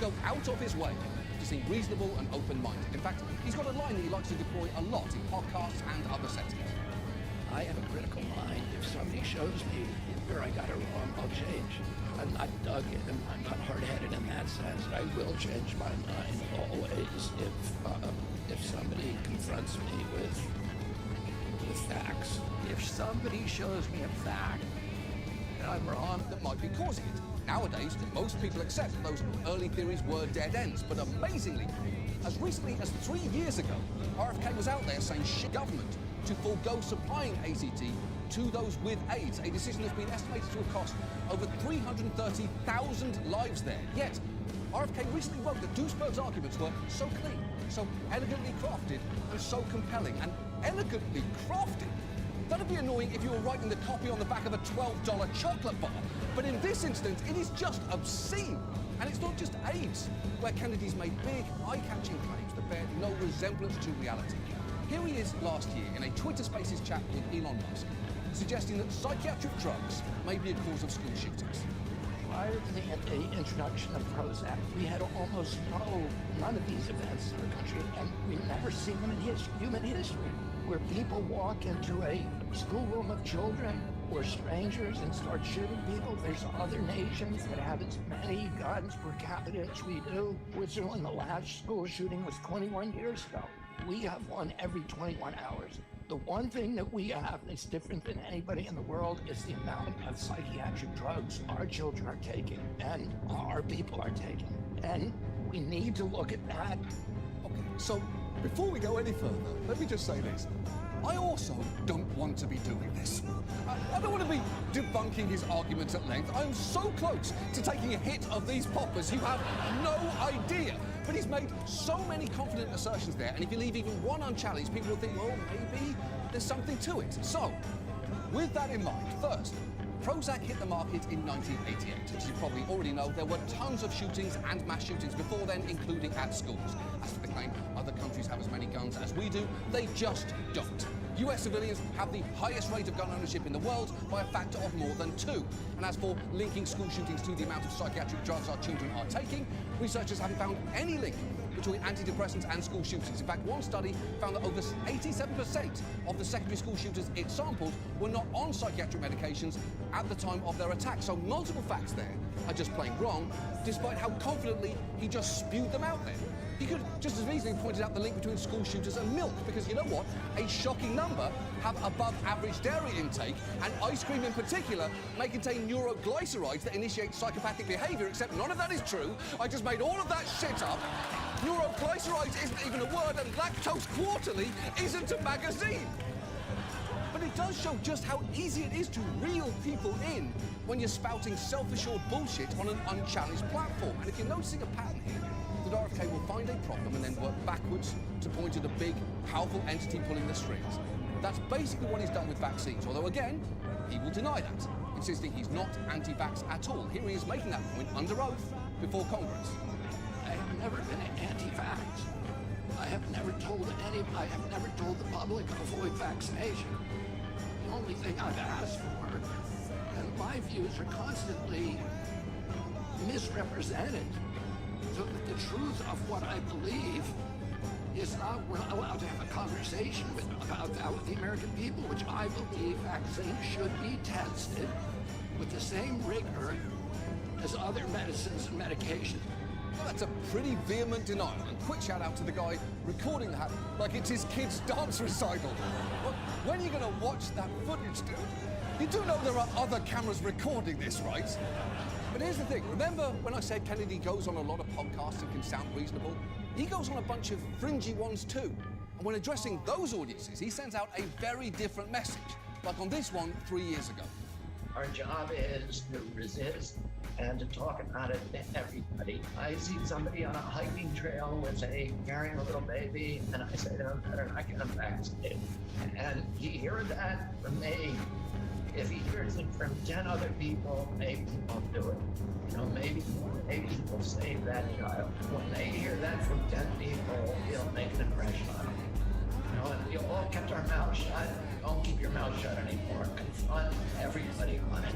go out of his way to seem reasonable and open-minded. In fact, he's got a line that he likes to deploy a lot in podcasts and other settings. I have a critical mind. If somebody shows me where I got it wrong, I'll change. I'm not dug in, I'm not hard-headed in that sense. I will change my mind always if somebody confronts me with facts. If somebody shows me a fact that I'm wrong, that might be causing it. Nowadays, most people accept that those early theories were dead ends, but amazingly, as recently as 3 years ago, RFK was out there saying shit government to forego supplying AZT to those with AIDS, a decision that's been estimated to have cost over 330,000 lives there. Yet, RFK recently wrote that Duisberg's arguments were so clean, so elegantly crafted, and so compelling. And elegantly crafted? That'd be annoying if you were writing the copy on the back of a $12 chocolate bar. But in this instance, it is just obscene. And it's not just AIDS, where Kennedy's made big, eye-catching claims that bear no resemblance to reality. Here he is last year in a Twitter Spaces chat with Elon Musk, suggesting that psychiatric drugs may be a cause of school shootings. Prior to the introduction of Prozac, we had almost none of these events in our country, and we've never seen them in human history, where people walk into a schoolroom of children or strangers and start shooting people. There's other nations that have as many guns per capita as we do. Switzerland, the last school shooting was 21 years ago. We have one every 21 hours. The one thing that we have that's different than anybody in the world is the amount of psychiatric drugs our children are taking and our people are taking. And we need to look at that. Okay, so before we go any further, let me just say this. I also don't want to be doing this. I don't want to be debunking his arguments at length. I'm so close to taking a hit of these poppers, you have no idea. But he's made so many confident assertions there, and if you leave even one unchallenged, people will think, well, maybe there's something to it. So, with that in mind, first, Prozac hit the market in 1988. As you probably already know, there were tons of shootings and mass shootings before then, including at schools. As for the claim other countries have as many guns as we do, they just don't. US civilians have the highest rate of gun ownership in the world by a factor of more than 2. And as for linking school shootings to the amount of psychiatric drugs our children are taking, researchers haven't found any link between antidepressants and school shootings. In fact, one study found that over 87% of the secondary school shooters it sampled were not on psychiatric medications at the time of their attack. So multiple facts there are just plain wrong, despite how confidently he just spewed them out there. He could just as easily pointed out the link between school shooters and milk, because you know what? A shocking number have above average dairy intake, and ice cream in particular may contain neuroglycerides that initiate psychopathic behavior, except none of that is true. I just made all of that shit up. Neuroglycerides isn't even a word, and Lactose Quarterly isn't a magazine. But it does show just how easy it is to reel people in when you're spouting self-assured bullshit on an unchallenged platform. And if you're noticing a pattern here, that RFK will find a problem and then work backwards to point at a big, powerful entity pulling the strings. That's basically what he's done with vaccines, although again, he will deny that, insisting he's not anti-vax at all. Here he is making that point under oath before Congress. I have never been anti-vax. I have never told the public to avoid vaccination. The only thing I've asked for, and my views are constantly misrepresented, so that the truth of what I believe is not, we're not allowed to have a conversation about that with the American people, which I believe vaccines should be tested with the same rigor as other medicines and medications. Well, that's a pretty vehement denial, and quick shout out to the guy recording that like it's his kid's dance recital. Well, when are you going to watch that footage, dude? You do know there are other cameras recording this, right? But here's the thing, remember when I said Kennedy goes on a lot of podcasts and can sound reasonable? He goes on a bunch of fringy ones too. And when addressing those audiences, he sends out a very different message, like on this one 3 years ago. Our job is to resist and to talk about it to everybody. I see somebody on a hiking trail carrying a little baby, and I say to them, better not get them vaccinated. And he heard that from me. If he hears it from 10 other people, maybe he won't do it. You know, maybe he'll save that child. When they hear that from 10 people, it'll make an impression on them. You know, and we all kept our mouths shut. Don't keep your mouth shut anymore. Confront everybody on it.